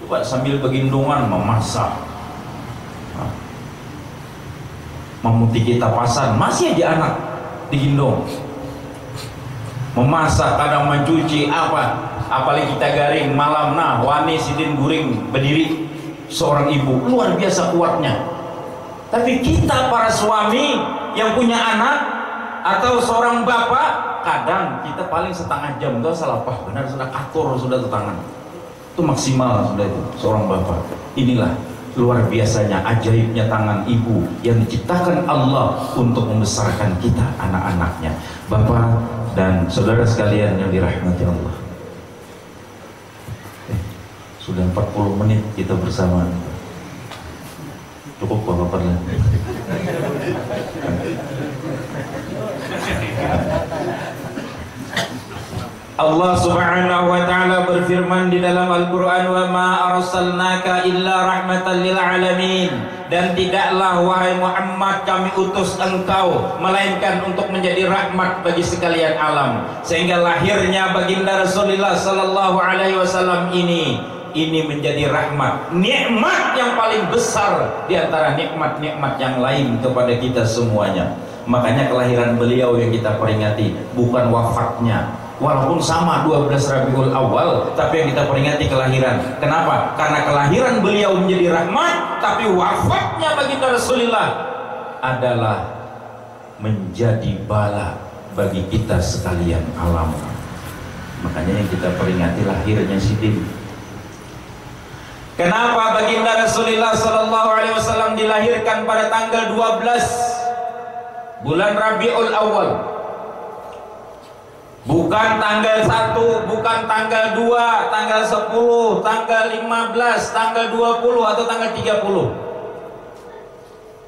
Coba sambil begendongan memasak, memutiki tapasan, masih aja anak digendong, memasak, kadang mencuci apa, apalagi kita garing malam, nah wani sidin guring berdiri seorang ibu luar biasa kuatnya. Tapi kita para suami yang punya anak atau seorang bapak, kadang kita paling setengah jam tuh salah pah benar, sudah katur, sudah tangan itu maksimal sudah itu seorang bapak. Inilah luar biasanya, ajaibnya tangan ibu yang diciptakan Allah untuk membesarkan kita, anak-anaknya. Bapak dan saudara sekalian yang dirahmati Allah, sudah 40 menit kita bersama. Cukup Bapak pernah. Allah Subhanahu wa taala berfirman di dalam Al-Qur'an, "Wa ma arsalnaka illa rahmatan lil alamin." Dan tidaklah wahai Muhammad kami utus engkau melainkan untuk menjadi rahmat bagi sekalian alam. Sehingga lahirnya baginda Rasulullah sallallahu alaihi wasallam ini menjadi rahmat, nikmat yang paling besar di antara nikmat-nikmat yang lain kepada kita semuanya. Makanya kelahiran beliau yang kita peringati, bukan wafatnya. Walaupun sama 12 Rabiul Awal, tapi yang kita peringati kelahiran. Kenapa? Karena kelahiran beliau menjadi rahmat, tapi wafatnya baginda Rasulullah adalah menjadi bala bagi kita sekalian alam. Makanya yang kita peringati lahirnya Sidin. Kenapa baginda Rasulullah sallallahu alaihi wasallam dilahirkan pada tanggal 12 bulan Rabiul Awal? Bukan tanggal 1, bukan tanggal 2, tanggal 10, tanggal 15, tanggal 20 atau tanggal 30.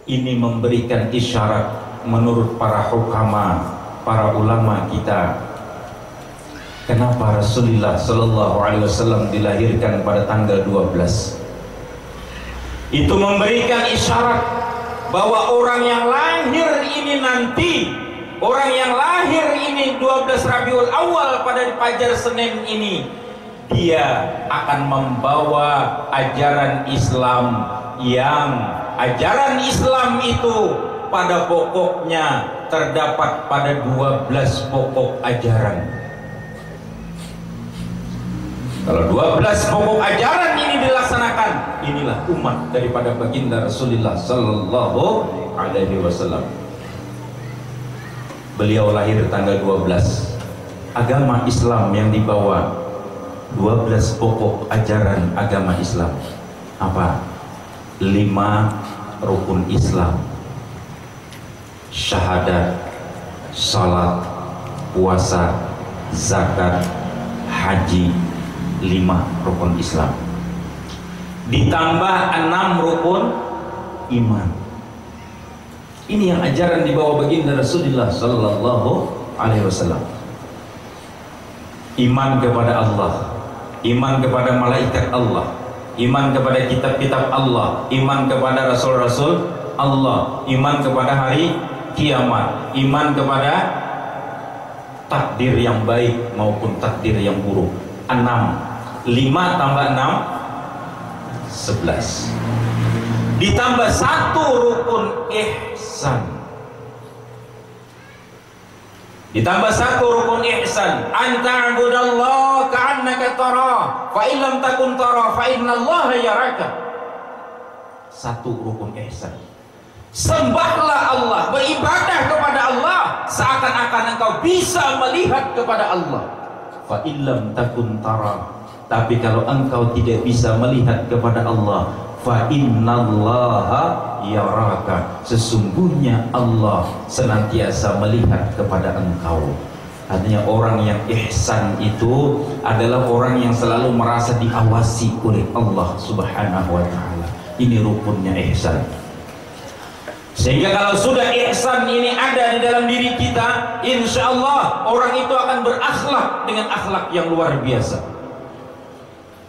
Ini memberikan isyarat menurut para hukama, para ulama kita. Kenapa Rasulullah sallallahu alaihi wasallam dilahirkan pada tanggal 12? Itu memberikan isyarat bahwa orang yang lahir ini nanti, orang yang lahir ini 12 Rabiul Awal pada Fajar Senin ini, dia akan membawa ajaran Islam yang ajaran Islam itu pada pokoknya terdapat pada 12 pokok ajaran. Kalau 12 pokok ajaran ini dilaksanakan, inilah umat daripada baginda Rasulullah sallallahu alaihi wasallam. Beliau lahir tanggal 12. Agama Islam yang dibawa 12 pokok ajaran agama Islam. Apa? 5 rukun Islam. Syahadat, salat, puasa, zakat, haji, 5 rukun Islam. Ditambah 6 rukun iman. Ini yang ajaran dibawa baginda Rasulullah sallallahu alaihi wasallam. Iman kepada Allah, iman kepada malaikat Allah, iman kepada kitab-kitab Allah, iman kepada rasul-rasul Allah, iman kepada hari kiamat, iman kepada takdir yang baik maupun takdir yang buruk. 6. 5 tambah 6 11. Ditambah 1 rukun ihsan. Ditambah 1 rukun ihsan. Anta abudallah ka'annaka tara, fa in lam takun tara fa innallaha yaraka. 1 rukun ihsan. Sembahlah Allah, beribadah kepada Allah seakan-akan engkau bisa melihat kepada Allah. Fa in lam takun tara, tapi kalau engkau tidak bisa melihat kepada Allah, fa innallaha yaraka, sesungguhnya Allah senantiasa melihat kepada engkau. Artinya orang yang ihsan itu adalah orang yang selalu merasa diawasi oleh Allah Subhanahu wa taala. Ini rukunnya ihsan. Sehingga kalau sudah ihsan ini ada di dalam diri kita, insya Allah orang itu akan berakhlak dengan akhlak yang luar biasa.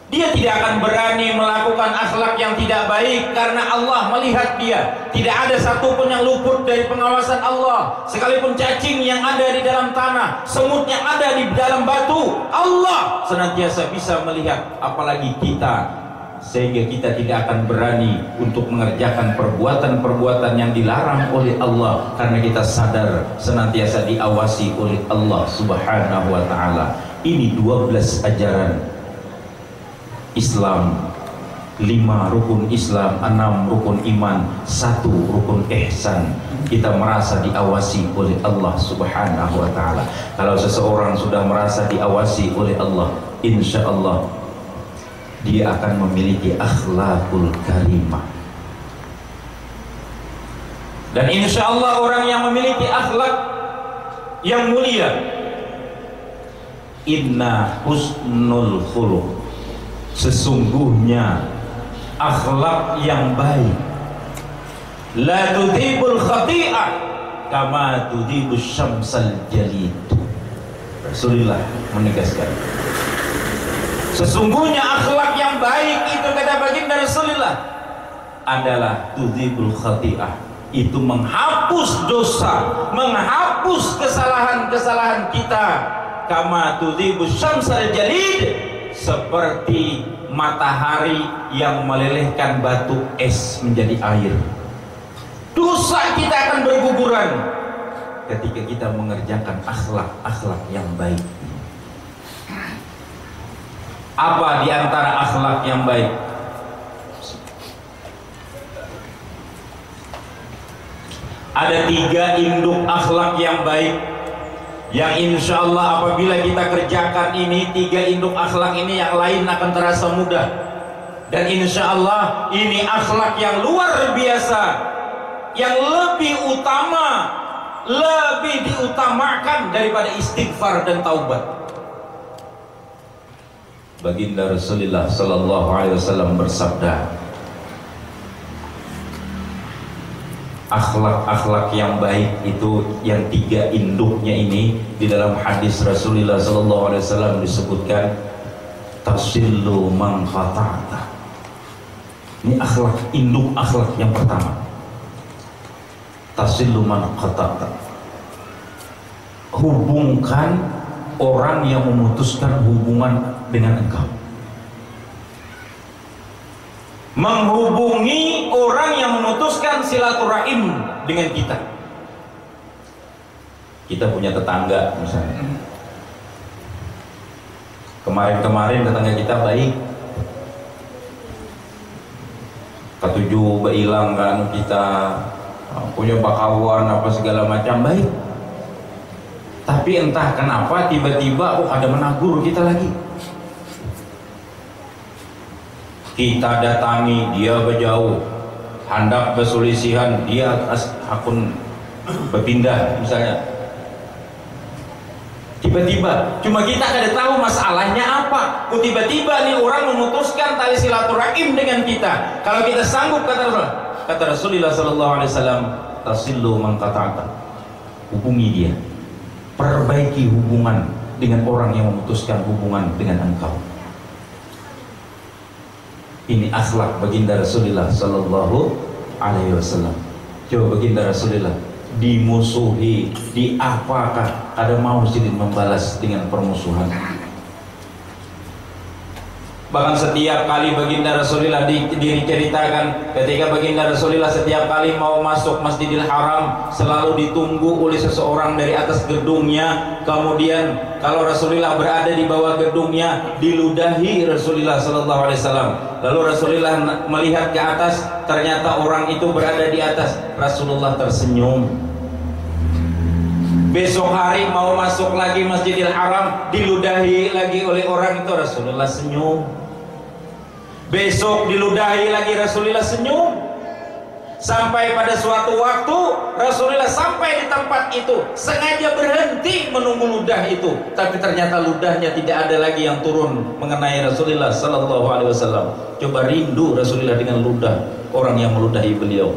Dia tidak akan berani melakukan akhlak yang tidak baik karena Allah melihat dia. Tidak ada satupun yang luput dari pengawasan Allah. Sekalipun cacing yang ada di dalam tanah, semut yang ada di dalam batu, Allah senantiasa bisa melihat, apalagi kita. Sehingga kita tidak akan berani untuk mengerjakan perbuatan-perbuatan yang dilarang oleh Allah, karena kita sadar senantiasa diawasi oleh Allah Subhanahu wa taala. Ini 12 ajaran Islam, 5 rukun Islam, 6 rukun iman, 1 rukun ihsan. Kita merasa diawasi oleh Allah Subhanahu wa taala. Kalau seseorang sudah merasa diawasi oleh Allah, insya Allah dia akan memiliki akhlakul karimah. Dan insya Allah orang yang memiliki akhlak yang mulia, inna husnul khuluq, sesungguhnya akhlak yang baik, la tudhibul khati'ah kama tudhibus syamsal jalid. Rasulullah menegaskan, sesungguhnya akhlak yang baik itu, kata baginda Rasulullah, adalah tudhibul khati'ah, itu menghapus dosa, menghapus kesalahan-kesalahan kita, kama tudhibus syamsal jalid, seperti matahari yang melelehkan batu es menjadi air. Dosa kita akan berguguran ketika kita mengerjakan akhlak-akhlak yang baik. Apa di antara akhlak yang baik? Ada 3 induk akhlak yang baik, yang insya Allah apabila kita kerjakan ini 3 induk akhlak ini, yang lain akan terasa mudah. Dan insya Allah ini akhlak yang luar biasa, yang lebih utama, lebih diutamakan daripada istighfar dan taubat. Baginda Rasulullah sallallahu alaihi wasallam bersabda, akhlak-akhlak yang baik itu yang 3 induknya ini di dalam hadis Rasulullah sallallahu alaihi wasallam disebutkan tasillu man qata'ta. Ini akhlak, induk akhlak yang pertama. Tasillu man qata'ta. Hubungkan orang yang memutuskan hubungan dengan engkau. Menghubungi orang yang memutuskan silaturahim dengan kita. Kita punya tetangga misalnya, kemarin tetangga kita baik, ketujuh beilang kan, kita punya bakawan apa segala macam baik. Tapi entah kenapa tiba-tiba ada menagur kita lagi. Kita datangi, dia berjauh, hendak berselisihan, dia akun berpindah misalnya. Tiba-tiba, cuma kita kada tahu masalahnya apa. Tiba-tiba nih orang memutuskan tali silaturahim dengan kita. Kalau kita sanggup, kata Rasulullah sallallahu alaihi wasallam, tasillu man qata'ta. Hubungi dia, perbaiki hubungan dengan orang yang memutuskan hubungan dengan engkau. Ini akhlak baginda Rasulullah sallallahu alaihi wasallam. Coba baginda Rasulullah dimusuhi, diapakah ada mau sidin membalas dengan permusuhan? Bahkan setiap kali baginda Rasulullah diceritakan ketika baginda Rasulullah setiap kali mau masuk Masjidil Haram selalu ditunggu oleh seseorang dari atas gedungnya. Kemudian kalau Rasulullah berada di bawah gedungnya diludahi Rasulullah sallallahu alaihi wasallam. Lalu Rasulullah melihat ke atas, ternyata orang itu berada di atas. Rasulullah tersenyum. Besok hari mau masuk lagi Masjidil Haram diludahi lagi oleh orang itu, Rasulullah senyum. Besok diludahi lagi, Rasulullah senyum. Sampai pada suatu waktu Rasulullah sampai di tempat itu, sengaja berhenti menunggu ludah itu, tapi ternyata ludahnya tidak ada lagi yang turun mengenai Rasulullah sallallahu alaihi wasallam. Coba rindu Rasulullah dengan ludah orang yang meludahi beliau.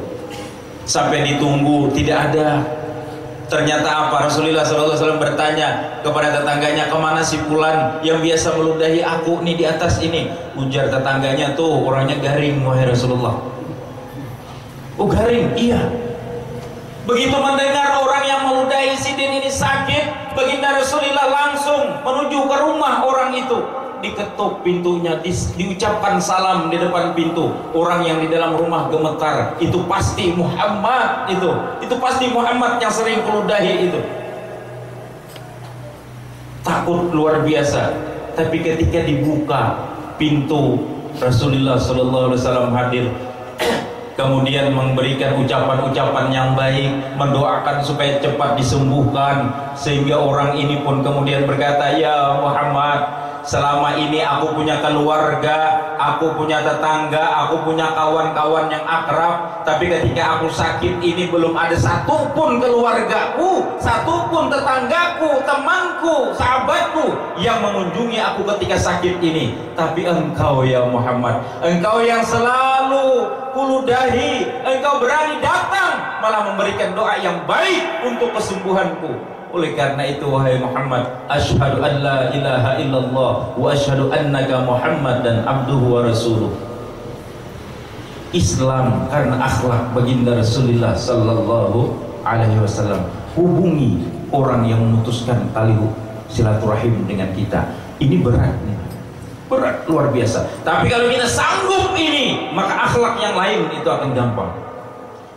Sampai ditunggu tidak ada. Ternyata apa? Rasulullah SAW bertanya kepada tetangganya, kemana si fulan yang biasa meludahi aku nih di atas ini? Ujar tetangganya, tuh orangnya garing wahai Rasulullah. Oh garing? Iya. Begitu mendengar orang yang meludahi sidin ini sakit, baginda Rasulullah langsung menuju ke rumah orang itu. Diketuk pintunya, diucapkan salam di depan pintu. Orang yang di dalam rumah gemetar, itu pasti Muhammad itu pasti Muhammad yang sering meludahi itu. Takut luar biasa. Tapi ketika dibuka pintu, Rasulullah SAW hadir, kemudian memberikan ucapan-ucapan yang baik, mendoakan supaya cepat disembuhkan, sehingga orang ini pun kemudian berkata, ya Muhammad, selama ini aku punya keluarga, aku punya tetangga, aku punya kawan-kawan yang akrab, tapi ketika aku sakit ini belum ada satupun keluargaku, satupun tetanggaku, temanku, sahabatku yang mengunjungi aku ketika sakit ini. Tapi engkau ya Muhammad, engkau yang selalu kuludahi, engkau berani datang malah memberikan doa yang baik untuk kesembuhanku. Oleh karena itu wahai Muhammad, asyhadu an la ilaha illallah wa asyhadu annaka Muhammadan abduhu wa rasuluh. Islam karena akhlak baginda Rasulullah sallallahu alaihi wasallam. Hubungi orang yang memutuskan tali silaturahim dengan kita. Ini berat nih. Berat luar biasa. Tapi kalau kita sanggup ini, maka akhlak yang lain itu akan gampang.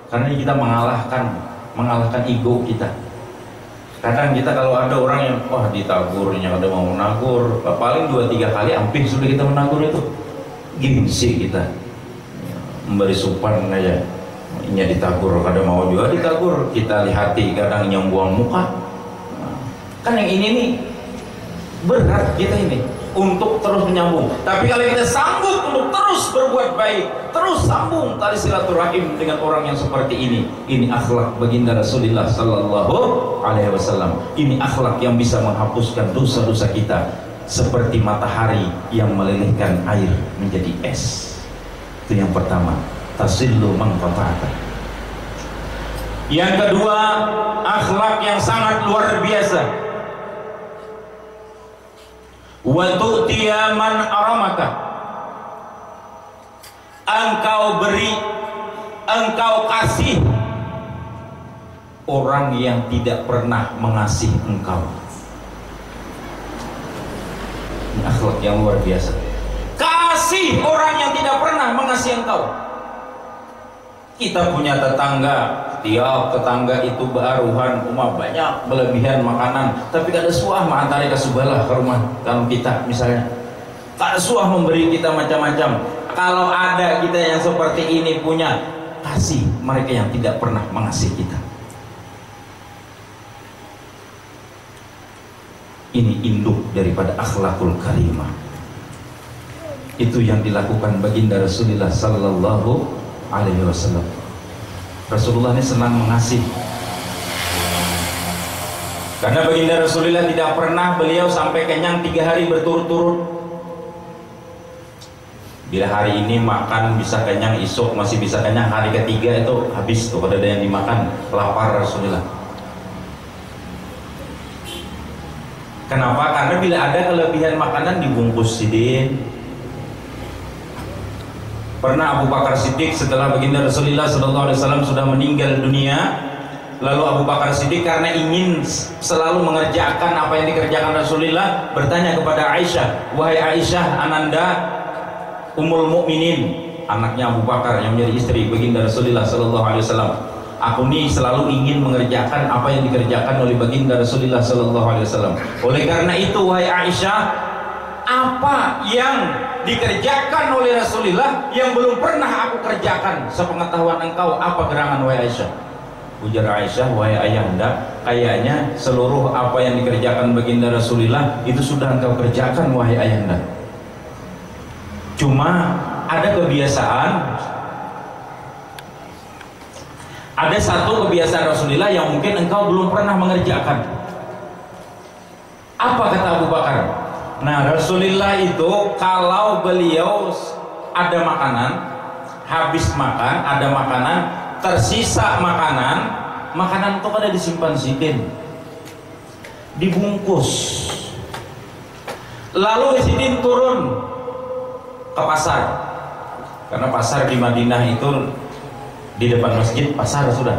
Karena kita mengalahkan ego kita. Kadang kita kalau ada orang yang wah ditagurnya, ada mau menagur, paling 2-3 kali hampir sudah kita menagur itu. Gengsi kita memberi supan aja, ini ditagur, kadang mau juga ditagur, kita lihati, kadang yang buang muka. Kan yang ini nih berat kita ini untuk terus menyambung. Tapi kalau kita sanggup untuk terus berbuat baik, terus sambung tali silaturahim dengan orang yang seperti ini akhlak baginda Rasulullah sallallahu alaihi wasallam. Ini akhlak yang bisa menghapuskan dosa-dosa kita seperti matahari yang melelehkan air menjadi es. Itu yang pertama, tasillu man qata'ta. Yang kedua, akhlak yang sangat luar biasa, wa tu'tiya man aramaka. Engkau beri, engkau kasih orang yang tidak pernah mengasihi engkau. Ini akhlak yang luar biasa. Kasih orang yang tidak pernah mengasihi engkau. Kita punya tetangga, tiap tetangga itu bearuhan, rumah banyak berlebihan makanan, tapi kada suah mengantari ke subalah ke rumah kalau kita misalnya, kada suah memberi kita macam-macam. Kalau ada kita yang seperti ini punya, kasih mereka yang tidak pernah mengasihi kita. Ini induk daripada akhlakul karimah. Itu yang dilakukan baginda Rasulullah sallallahu alaihi wasallam. Rasulullah ini senang mengasihi. Karena baginda Rasulullah tidak pernah beliau sampai kenyang 3 hari berturut-turut. Bila hari ini makan bisa kenyang, esok masih bisa kenyang, hari ketiga itu habis tuh kalau ada yang dimakan, lapar Rasulullah. Kenapa? Karena bila ada kelebihan makanan dibungkus sidin. Pernah Abu Bakar Siddiq setelah baginda Rasulullah SAW sudah meninggal dunia, lalu Abu Bakar Siddiq karena ingin selalu mengerjakan apa yang dikerjakan Rasulullah, bertanya kepada Aisyah, wahai Aisyah, ananda Ummul Mukminin, anaknya Abu Bakar yang menjadi istri baginda Rasulullah SAW, aku nih selalu ingin mengerjakan apa yang dikerjakan oleh baginda Rasulullah SAW. Oleh karena itu wahai Aisyah, apa yang dikerjakan oleh Rasulullah yang belum pernah aku kerjakan sepengetahuan engkau, apa gerangan wahai Aisyah? Ujar Aisyah, wahai ayahanda, kayaknya seluruh apa yang dikerjakan baginda Rasulullah itu sudah engkau kerjakan wahai ayahanda. Cuma ada kebiasaan, ada satu kebiasaan Rasulullah yang mungkin engkau belum pernah mengerjakan. Apa kata Abu Bakar? Nah, Rasulullah itu kalau beliau ada makanan, habis makan, ada makanan, tersisa makanan itu pada disimpan sidin, dibungkus, lalu sidin turun ke pasar, karena pasar di Madinah itu di depan masjid pasar sudah,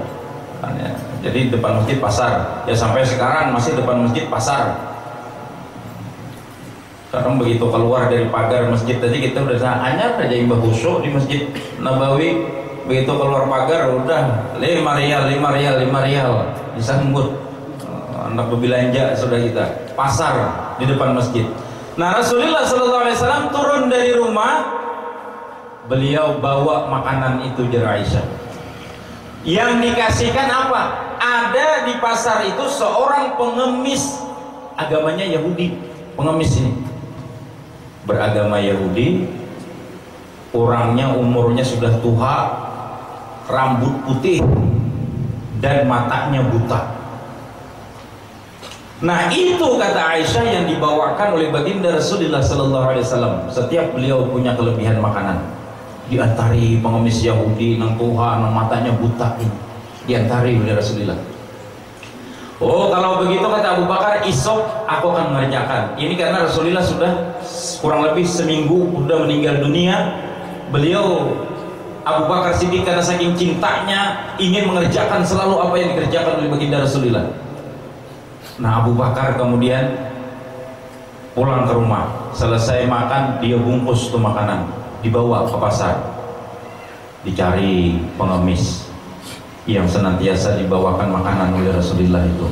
jadi depan masjid pasar, ya sampai sekarang masih depan masjid pasar. Sekarang begitu keluar dari pagar masjid tadi kita udah hanya aja imbah khusyuk di Masjid Nabawi, begitu keluar pagar udah 5 rial disambut anak berbelanja sudah kita, pasar di depan masjid. Nah, Rasulullah SAW turun dari rumah, beliau bawa makanan itu jar Aisyah. Yang dikasihkan apa? Ada di pasar itu seorang pengemis, agamanya Yahudi, pengemis ini beragama Yahudi, orangnya umurnya sudah tua, rambut putih dan matanya buta. Nah, itu kata Aisyah yang dibawakan oleh baginda Rasulullah SAW. Setiap beliau punya kelebihan makanan, diantari pengemis Yahudi nang tua, nang matanya buta ini, diantari oleh Rasulullah. Oh, kalau begitu kata Abu Bakar, esok aku akan mengerjakan. Ini karena Rasulullah sudah kurang lebih seminggu sudah meninggal dunia. Beliau Abu Bakar Siddiq karena saking cintanya ingin mengerjakan selalu apa yang dikerjakan oleh baginda Rasulullah. Nah, Abu Bakar kemudian pulang ke rumah, selesai makan dia bungkus tuh makanan, dibawa ke pasar, dicari pengemis yang senantiasa dibawakan makanan oleh Rasulullah itu.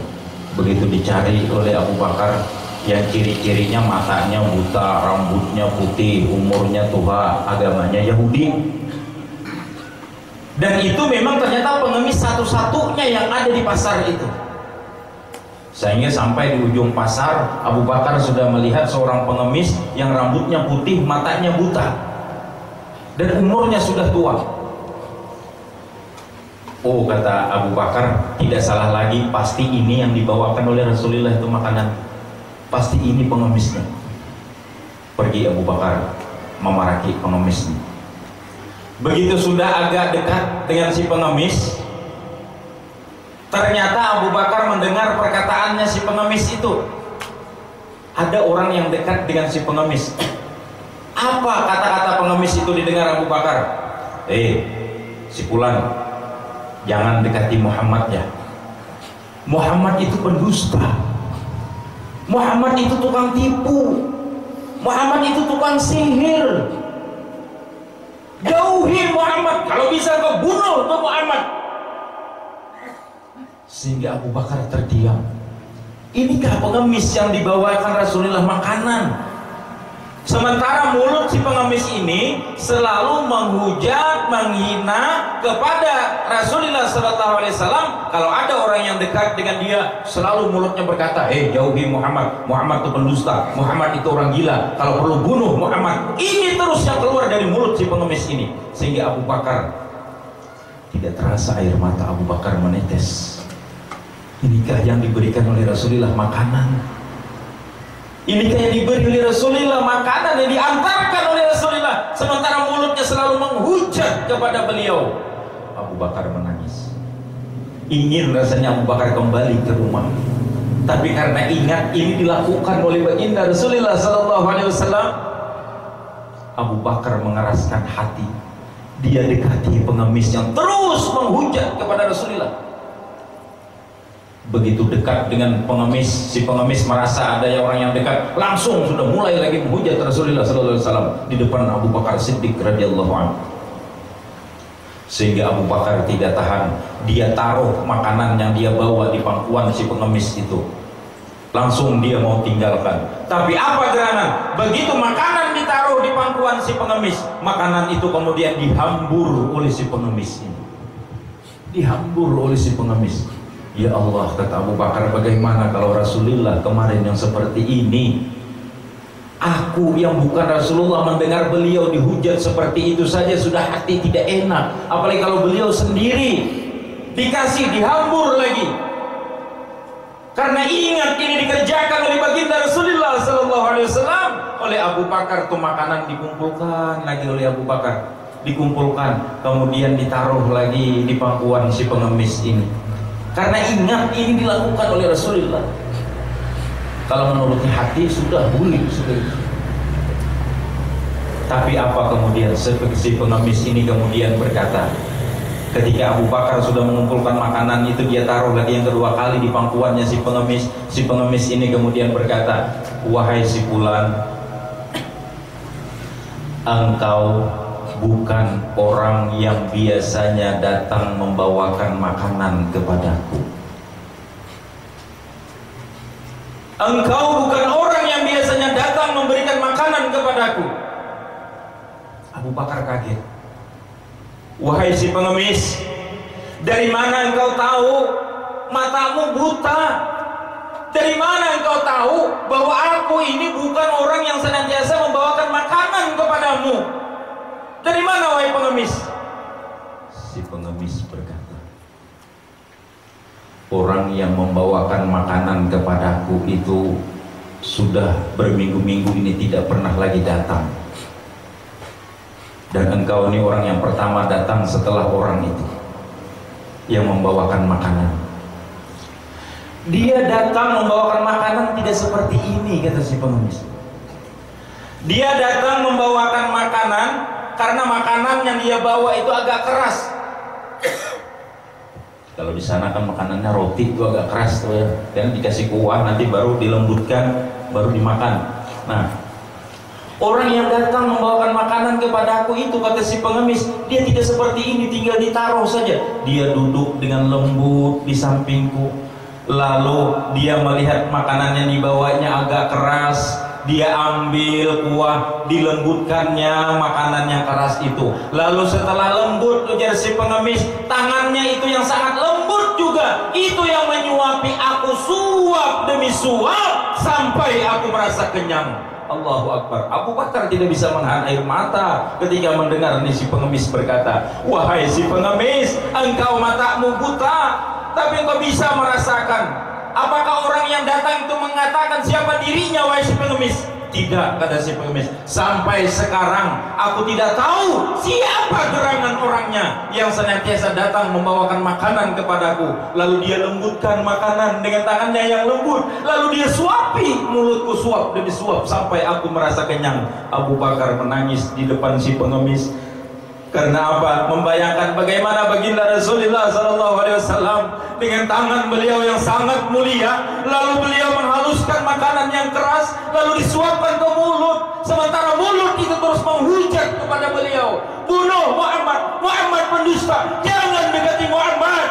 Begitu dicari oleh Abu Bakar, yang ciri-cirinya matanya buta, rambutnya putih, umurnya tua, agamanya Yahudi. Dan itu memang ternyata pengemis satu-satunya yang ada di pasar itu. Sehingga sampai di ujung pasar, Abu Bakar sudah melihat seorang pengemis yang rambutnya putih, matanya buta, dan umurnya sudah tua. Oh, kata Abu Bakar, tidak salah lagi, pasti ini yang dibawakan oleh Rasulullah itu makanan, pasti ini pengemisnya. Pergi Abu Bakar memaraki pengemisnya. Begitu sudah agak dekat dengan si pengemis, ternyata Abu Bakar mendengar perkataannya si pengemis itu. Ada orang yang dekat dengan si pengemis. Apa kata-kata pengemis itu didengar Abu Bakar? Si fulan, jangan dekati Muhammad ya. Muhammad itu pendusta. Muhammad itu tukang tipu. Muhammad itu tukang sihir. Jauhi Muhammad, kalau bisa kau bunuh tuh Muhammad. Sehingga Abu Bakar terdiam. Inikah pengemis yang dibawakan Rasulullah makanan? Sementara mulut si pengemis ini selalu menghujat, menghina kepada Rasulullah SAW. Kalau ada orang yang dekat dengan dia, selalu mulutnya berkata, jauhi Muhammad, Muhammad itu pendusta, Muhammad itu orang gila, kalau perlu bunuh Muhammad. Ini terus yang keluar dari mulut si pengemis ini. Sehingga Abu Bakar, tidak terasa air mata Abu Bakar menetes. Inikah yang diberikan oleh Rasulullah makanan? Ini kayak diberi oleh Rasulullah makanan yang diantarkan oleh Rasulullah, sementara mulutnya selalu menghujat kepada beliau. Abu Bakar menangis. Ingin rasanya Abu Bakar kembali ke rumah, tapi karena ingat ini dilakukan oleh baginda Rasulullah sallallahu alaihi wasallam, Abu Bakar mengeraskan hati. Dia dekati pengemis yang terus menghujat kepada Rasulullah. Begitu dekat dengan pengemis, si pengemis merasa ada orang yang dekat, langsung sudah mulai lagi menghujat Rasulullah sallallahu alaihi wasallam di depan Abu Bakar Siddiq radhiyallahu anhu. Sehingga Abu Bakar tidak tahan, dia taruh makanan yang dia bawa di pangkuan si pengemis itu. Langsung dia mau tinggalkan. Tapi apa gerangan? Begitu makanan ditaruh di pangkuan si pengemis, makanan itu kemudian dihambur oleh si pengemis ini. Dihambur oleh si pengemis. Ya Allah, kata Abu Bakar, bagaimana kalau Rasulullah kemarin yang seperti ini? Aku yang bukan Rasulullah mendengar beliau dihujat seperti itu saja sudah hati tidak enak. Apalagi kalau beliau sendiri dikasih dihambur lagi. Karena ingat ini dikerjakan oleh baginda Rasulullah sallallahu alaihi wasallam oleh Abu Bakar. Tuh makanan dikumpulkan lagi oleh Abu Bakar, dikumpulkan kemudian ditaruh lagi di pangkuan si pengemis ini. Karena ingat ini dilakukan oleh Rasulullah. Kalau menuruti hati sudah boleh sudah. Tapi apa kemudian si pengemis ini kemudian berkata, ketika Abu Bakar sudah mengumpulkan makanan itu, dia taruh lagi yang kedua kali di pangkuannya si pengemis. Si pengemis ini kemudian berkata, wahai si fulan, engkau bukan orang yang biasanya datang membawakan makanan kepadaku. Engkau bukan orang yang biasanya datang memberikan makanan kepadaku. Abu Bakar kaget. Wahai si pengemis, dari mana engkau tahu matamu buta? Dari mana engkau tahu bahwa aku ini bukan orang yang senantiasa membawakan makanan kepadamu? Dari mana wahai pengemis? Si pengemis berkata, orang yang membawakan makanan kepadaku itu sudah berminggu-minggu ini tidak pernah lagi datang. Dan engkau ini orang yang pertama datang setelah orang itu yang membawakan makanan. Dia datang membawakan makanan tidak seperti ini, kata si pengemis. Dia datang membawakan makanan karena makanan yang dia bawa itu agak keras. Kalau di sana kan makanannya roti itu agak keras tuh ya, dan dikasih kuah nanti baru dilembutkan, baru dimakan. Nah, orang yang datang membawakan makanan kepadaku itu, kata si pengemis, dia tidak seperti ini, tinggal ditaruh saja. Dia duduk dengan lembut di sampingku, lalu dia melihat makanan yang dibawanya agak keras. Dia ambil kuah, dilembutkannya makanan yang keras itu. Lalu setelah lembut, ujar si pengemis, tangannya itu yang sangat lembut juga, itu yang menyuapi aku suap demi suap sampai aku merasa kenyang. Allahu Akbar. Abu Bakar tidak bisa menahan air mata ketika mendengar si pengemis berkata, wahai si pengemis, engkau matamu buta, tapi engkau bisa merasakan. Apakah orang yang datang itu mengatakan siapa dirinya, wahai si pengemis? Tidak, kata si pengemis. Sampai sekarang aku tidak tahu siapa gerangan orangnya yang senantiasa datang membawakan makanan kepadaku. Lalu dia lembutkan makanan dengan tangannya yang lembut, lalu dia suapi mulutku suap demi suap sampai aku merasa kenyang. Abu Bakar menangis di depan si pengemis. Karena apa? Membayangkan bagaimana baginda Rasulullah SAW dengan tangan beliau yang sangat mulia, lalu beliau menghaluskan makanan yang keras, lalu disuapkan ke mulut, sementara mulut itu terus menghujat kepada beliau. Bunuh Muhammad, Muhammad pendusta, jangan dekati Muhammad.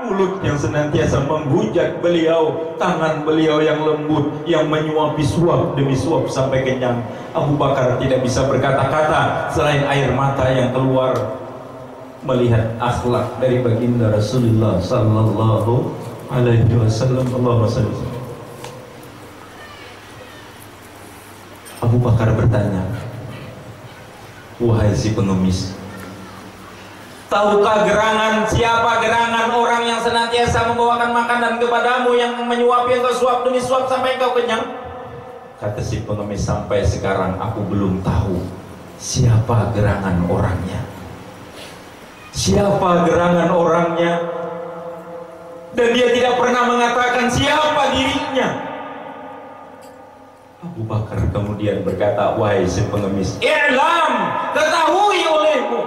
Mulut yang senantiasa menghujat beliau, tangan beliau yang lembut yang menyuapi suap demi suap sampai kenyang. Abu Bakar tidak bisa berkata-kata selain air mata yang keluar melihat akhlak dari baginda Rasulullah sallallahu alaihi wasallam. Allahumma shalli. Abu Bakar bertanya, wahai si pengemis, tahukah gerangan, siapa gerangan orang yang senantiasa membawakan makanan kepadamu yang menyuapi engkau suap demi suap sampai engkau kenyang? Kata si pengemis, sampai sekarang aku belum tahu siapa gerangan orangnya. Siapa gerangan orangnya? Dan dia tidak pernah mengatakan siapa dirinya. Abu Bakar kemudian berkata, wahai si pengemis, i'lam, ketahui olehmu,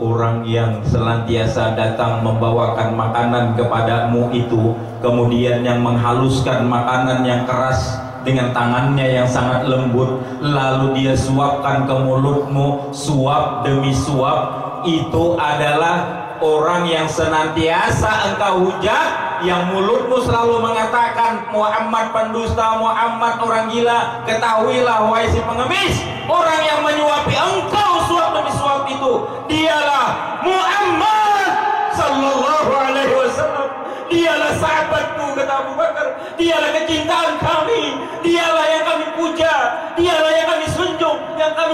orang yang senantiasa datang membawakan makanan kepadamu itu, kemudian yang menghaluskan makanan yang keras dengan tangannya yang sangat lembut, lalu dia suapkan ke mulutmu, suap demi suap, itu adalah orang yang senantiasa engkau hujat, yang mulutmu selalu mengatakan Muhammad pendusta, Muhammad orang gila. Ketahuilah wahai si pengemis, orang yang menyuapi engkau suap demi suap itu dialah Muhammad sallallahu alaihi wasallam. Dialah sahabatku, kata Abu Bakar. Dialah kecintaan kami, dialah yang kami puja, dialah yang kami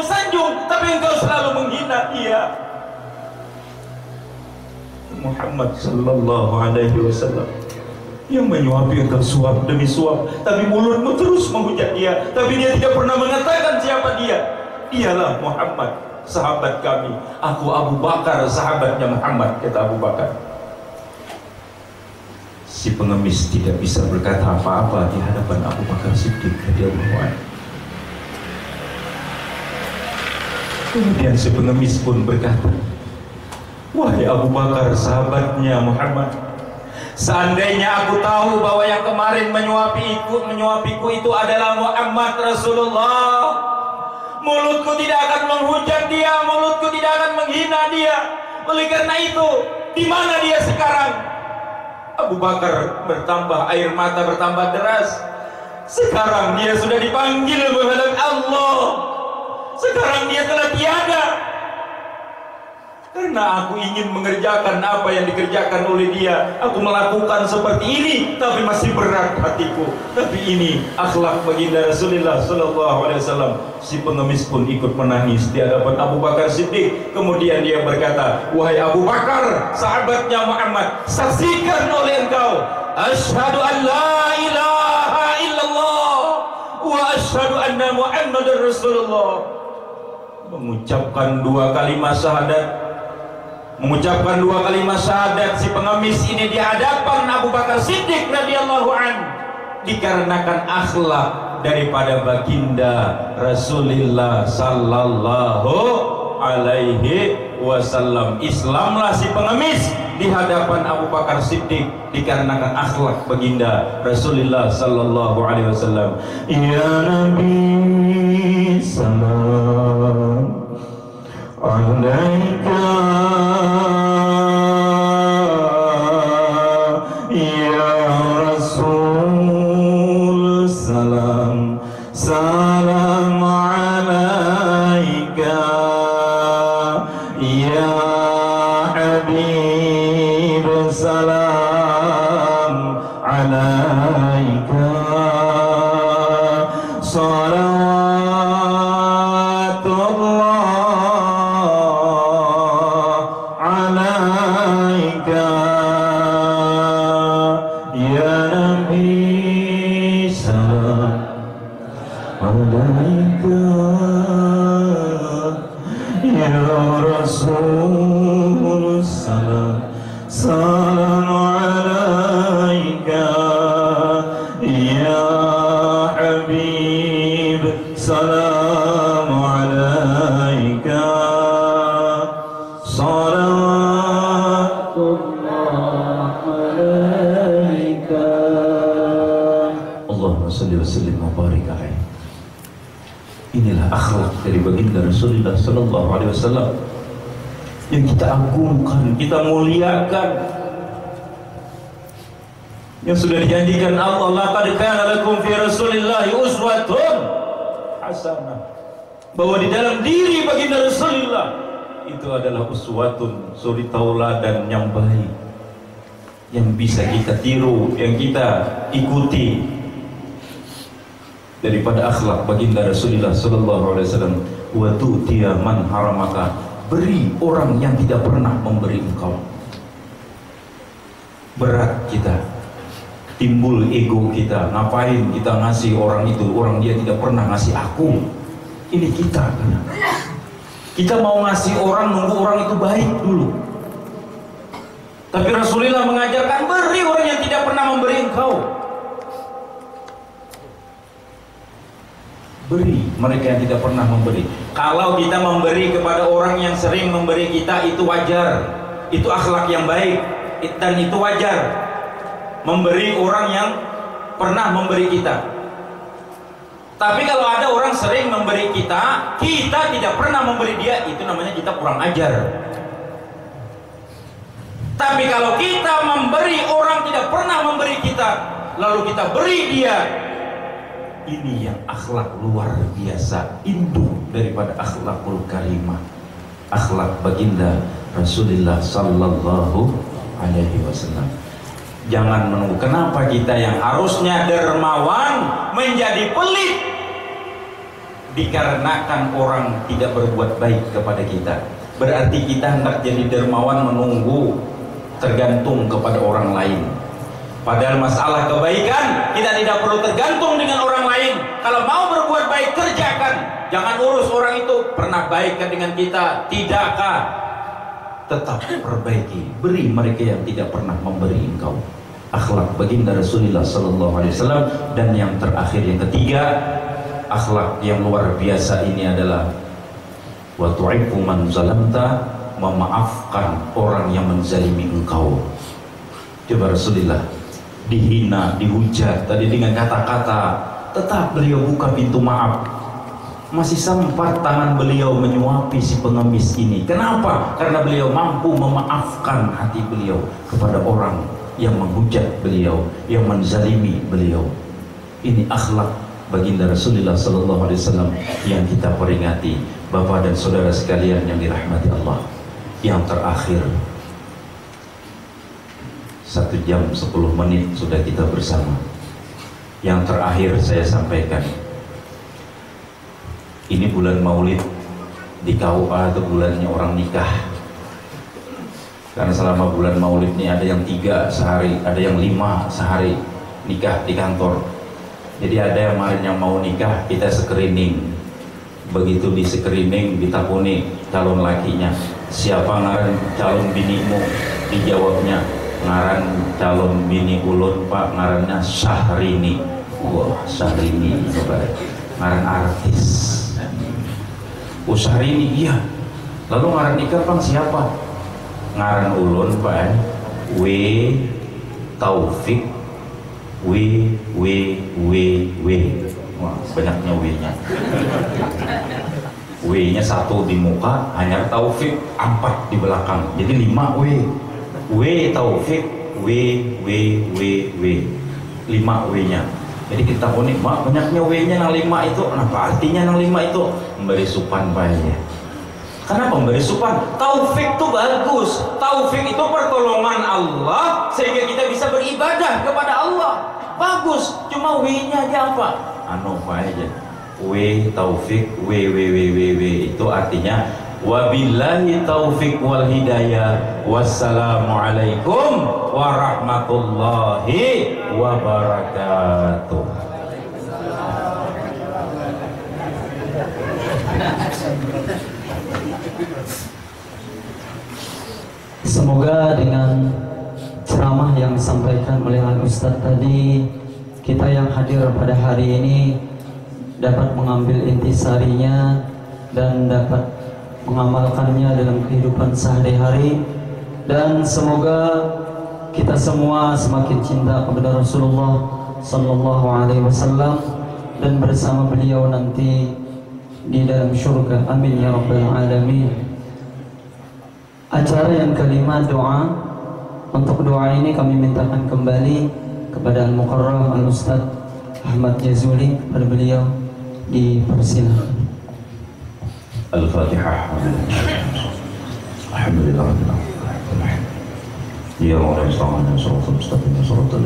sanjung, tapi engkau selalu menghina dia. Muhammad sallallahu alaihi wasallam yang menyuapi engkau suap demi suap, tapi mulutmu terus menghujat dia, tapi dia tidak pernah mengatakan siapa dia. Dialah Muhammad, sahabat kami. Aku Abu Bakar, sahabatnya Muhammad, kata Abu Bakar. Si pengemis tidak bisa berkata apa-apa di hadapan Abu Bakar Siddiq radhiyallahu anhu. Kemudian si pengemis pun berkata, wahai Abu Bakar, sahabatnya Muhammad, seandainya aku tahu bahwa yang kemarin menyuapiku itu adalah Muhammad Rasulullah, mulutku tidak akan menghujat dia, mulutku tidak akan menghina dia. Oleh karena itu, di mana dia sekarang? Abu Bakar air mata bertambah deras. Sekarang dia sudah dipanggil menghadap Allah. Sekarang dia telah tiada. Karena aku ingin mengerjakan apa yang dikerjakan oleh dia, aku melakukan seperti ini, tapi masih berat hatiku. Tapi ini akhlak baginda Rasulullah sallallahu alaihi wasallam. Si pengemis pun ikut menangis di hadapan Abu Bakar Siddiq. Kemudian dia berkata, wahai Abu Bakar, sahabatnya Muhammad, saksikan oleh engkau, asyhadu an la ilaha illallah wa asyhadu anna Muhammadar Rasulullah. Mengucapkan dua kalimat syahadat si pengemis ini di hadapan Abu Bakar Siddiq radhiyallahu anhu, dikarenakan akhlak daripada baginda Rasulullah sallallahu alaihi wasallam. Islamlah si pengemis di hadapan Abu Bakar Siddiq dikarenakan akhlak baginda Rasulullah sallallahu alaihi wasallam. Ya Nabi salam alaika, ya Rasul salam alaika, ya Habib salam alaika, Inilah akhlak dari baginda Rasulullah sallallahu alaihi wasallam yang kita agungkan, kita muliakan, yang sudah dijanjikan Allah, laqad kana lakum fi Rasulillahi uswatun hasanah, bahwa di dalam diri baginda Rasulullah itu adalah uswatun, suri tauladan yang baik, yang bisa kita tiru, yang kita ikuti daripada akhlak baginda Rasulullah sallallahu alaihi wasallam. Wa tu'tiya man haramaka, beri orang yang tidak pernah memberi engkau. Berat kita timbul ego kita. Ngapain kita ngasih orang itu, orang dia tidak pernah ngasih aku. Ini kita. Kita mau ngasih orang, nunggu orang itu baik dulu. Tapi Rasulullah mengajarkan, beri orang yang tidak pernah memberi engkau. Beri mereka yang tidak pernah memberi. Kalau kita memberi kepada orang yang sering memberi kita, itu wajar. Itu akhlak yang baik, dan itu wajar. Memberi orang yang pernah memberi kita. Tapi kalau ada orang sering memberi kita, kita tidak pernah memberi dia, itu namanya kita kurang ajar. Tapi kalau kita memberi orang tidak pernah memberi kita, lalu kita beri dia, ini yang akhlak luar biasa, induk daripada akhlakul karimah, akhlak baginda Rasulullah sallallahu alaihi wasallam. Jangan menunggu. Kenapa kita yang harusnya dermawan menjadi pelit? Dikarenakan orang tidak berbuat baik kepada kita. Berarti kita hendak jadi dermawan menunggu, tergantung kepada orang lain. Padahal masalah kebaikan kita tidak perlu tergantung dengan orang lain. Kalau mau berbuat baik, kerjakan. Jangan urus orang itu pernah baik dengan kita, tidakkah? Tetap perbaiki, beri mereka yang tidak pernah memberi engkau. Akhlak baginda Rasulullah sallallahu alaihi wasallam. Dan yang terakhir, yang ketiga, akhlak yang luar biasa ini adalah wa tu'ibbu man zalamta, memaafkan orang yang menzalimi engkau. Coba Rasulullah dihina, dihujat tadi dengan kata-kata, tetap beliau buka pintu maaf. Masih sempat tangan beliau menyuapi si pengemis ini. Kenapa? Karena beliau mampu memaafkan hati beliau kepada orang yang menghujat beliau, yang menzalimi beliau. Ini akhlak baginda Rasulullah sallallahu alaihi wasallam yang kita peringati, Bapak dan saudara sekalian yang dirahmati Allah. Yang terakhir, 1 jam 10 menit sudah kita bersama. Yang terakhir saya sampaikan, ini bulan Maulid di KUA itu bulannya orang nikah. Karena selama bulan Maulid ini ada yang 3 sehari, ada yang 5 sehari nikah di kantor. Jadi ada yang kemarin yang mau nikah, kita screening. Begitu di screening, ditakuni calon lakinya, siapa ngaran calon binimu? Dijawabnya, ngaran calon bini ulun pak, ngarannya Syahrini. Wah, Syahrini, coba ngaran artis. Oh, Syahrini, iya. Lalu ngaran nikah bang siapa? Ngaran ulun pak, W Taufik, W. Wah, banyaknya W-nya. W-nya 1 di muka, hanya Taufik 4 di belakang. Jadi 5 W. W Taufik, W 5 W-nya. Jadi kita unik, mak banyaknya W-nya nang 5 itu. Apa artinya nang 5 itu? Memberi supan banyak. Kenapa memberi supan? Taufik itu bagus. Taufik itu pertolongan Allah sehingga kita bisa beribadah kepada Allah. Bagus. Cuma W-nya aja apa? Anu apa aja? W Taufik, W itu artinya wabillahi taufik wal hidayah. Wassalamualaikum warahmatullahi wabarakatuh. Semoga dengan ceramah yang disampaikan oleh Al-Ustadz tadi, kita yang hadir pada hari ini dapat mengambil intisarinya dan dapat mengamalkannya dalam kehidupan sehari-hari. Dan semoga kita semua semakin cinta kepada Rasulullah sallallahu alaihi wasallam dan bersama beliau nanti di dalam surga. Amin ya rabbal alamin. Acara yang kelima, doa. Untuk doa ini kami mintakan kembali kepada Al-Mukarram Al-Ustadz Ahmad Jazuli, pada beliau dipersilakan. Al-Fatihah. Alhamdulillah. Ya Allah, sallallahu alaihi wasallam.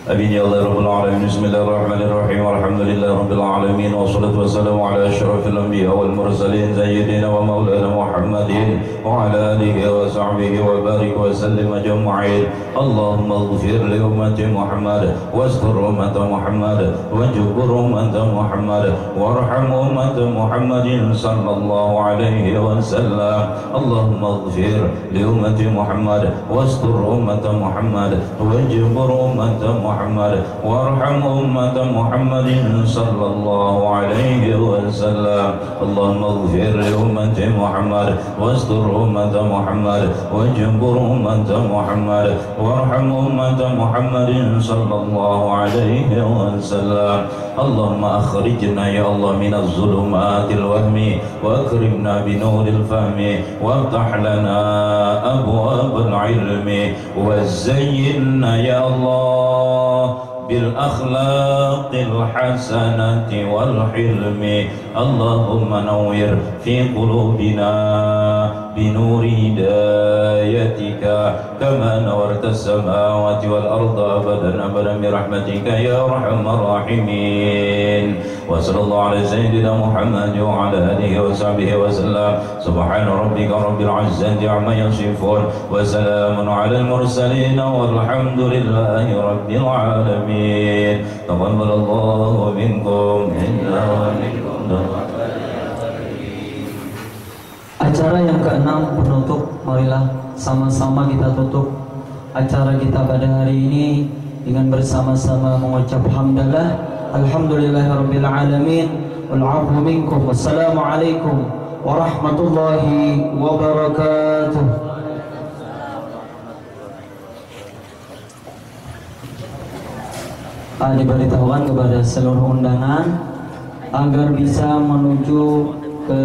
Amin ya Allah Rabbul Alamin. Bismillahirrahmanirrahim. Alhamdulillah Rabbil Alamin. Wassalatu wassalamu ala asyrafil anbiya wal mursalin Sayyidina wa maulana Muhammadin wa ala alihi wa sahbihi wa barik wa sallim ajma'in. Allahumma ighfir li ummati Muhammad wastur ummata Muhammad wajbur ummata Muhammad warham ummata Muhammadin sallallahu alaihi wasallam. Allahumma ighfir li ummati Muhammad wastur ummata Muhammad wajbur ummata Muhammad warham ummat Muhammadin sallallahu alaihi wasallam. Allahumma ighfir li ummati Muhammad wastur ummat Muhammad wajbur ummat Muhammad warham ummat Muhammadin sallallahu alaihi wasallam. Allahumma akhrijna ya Allah minaz zulumatil wahmi wa akrimna binuril fahmi waftah lana abwabal ilmi wa zayyinna ya Allah بالأخلاق الحسنة والحلم. اللهم نوّر في قلوبنا بنور هدايتك كما نورت السماوات والأرض أبدا أبدا برحمتك يا أرحم الراحمين. وصلى الله على سيدنا محمد وعلى آله وصحبه وسلم. سبحان ربك رب العزة عما يصفون وسلام على المرسلين والحمد لله رب العالمين. تقبل الله منكم إنا ومنكم. Acara yang ke-6 penutup, marilah sama-sama kita tutup acara kita pada hari ini dengan bersama-sama mengucap hamdalah alhamdulillahirabbil alamin wal 'afwu minkum. Wassalamualaikum warahmatullahi wabarakatuh. Diberitahukan kepada seluruh undangan agar bisa menuju ke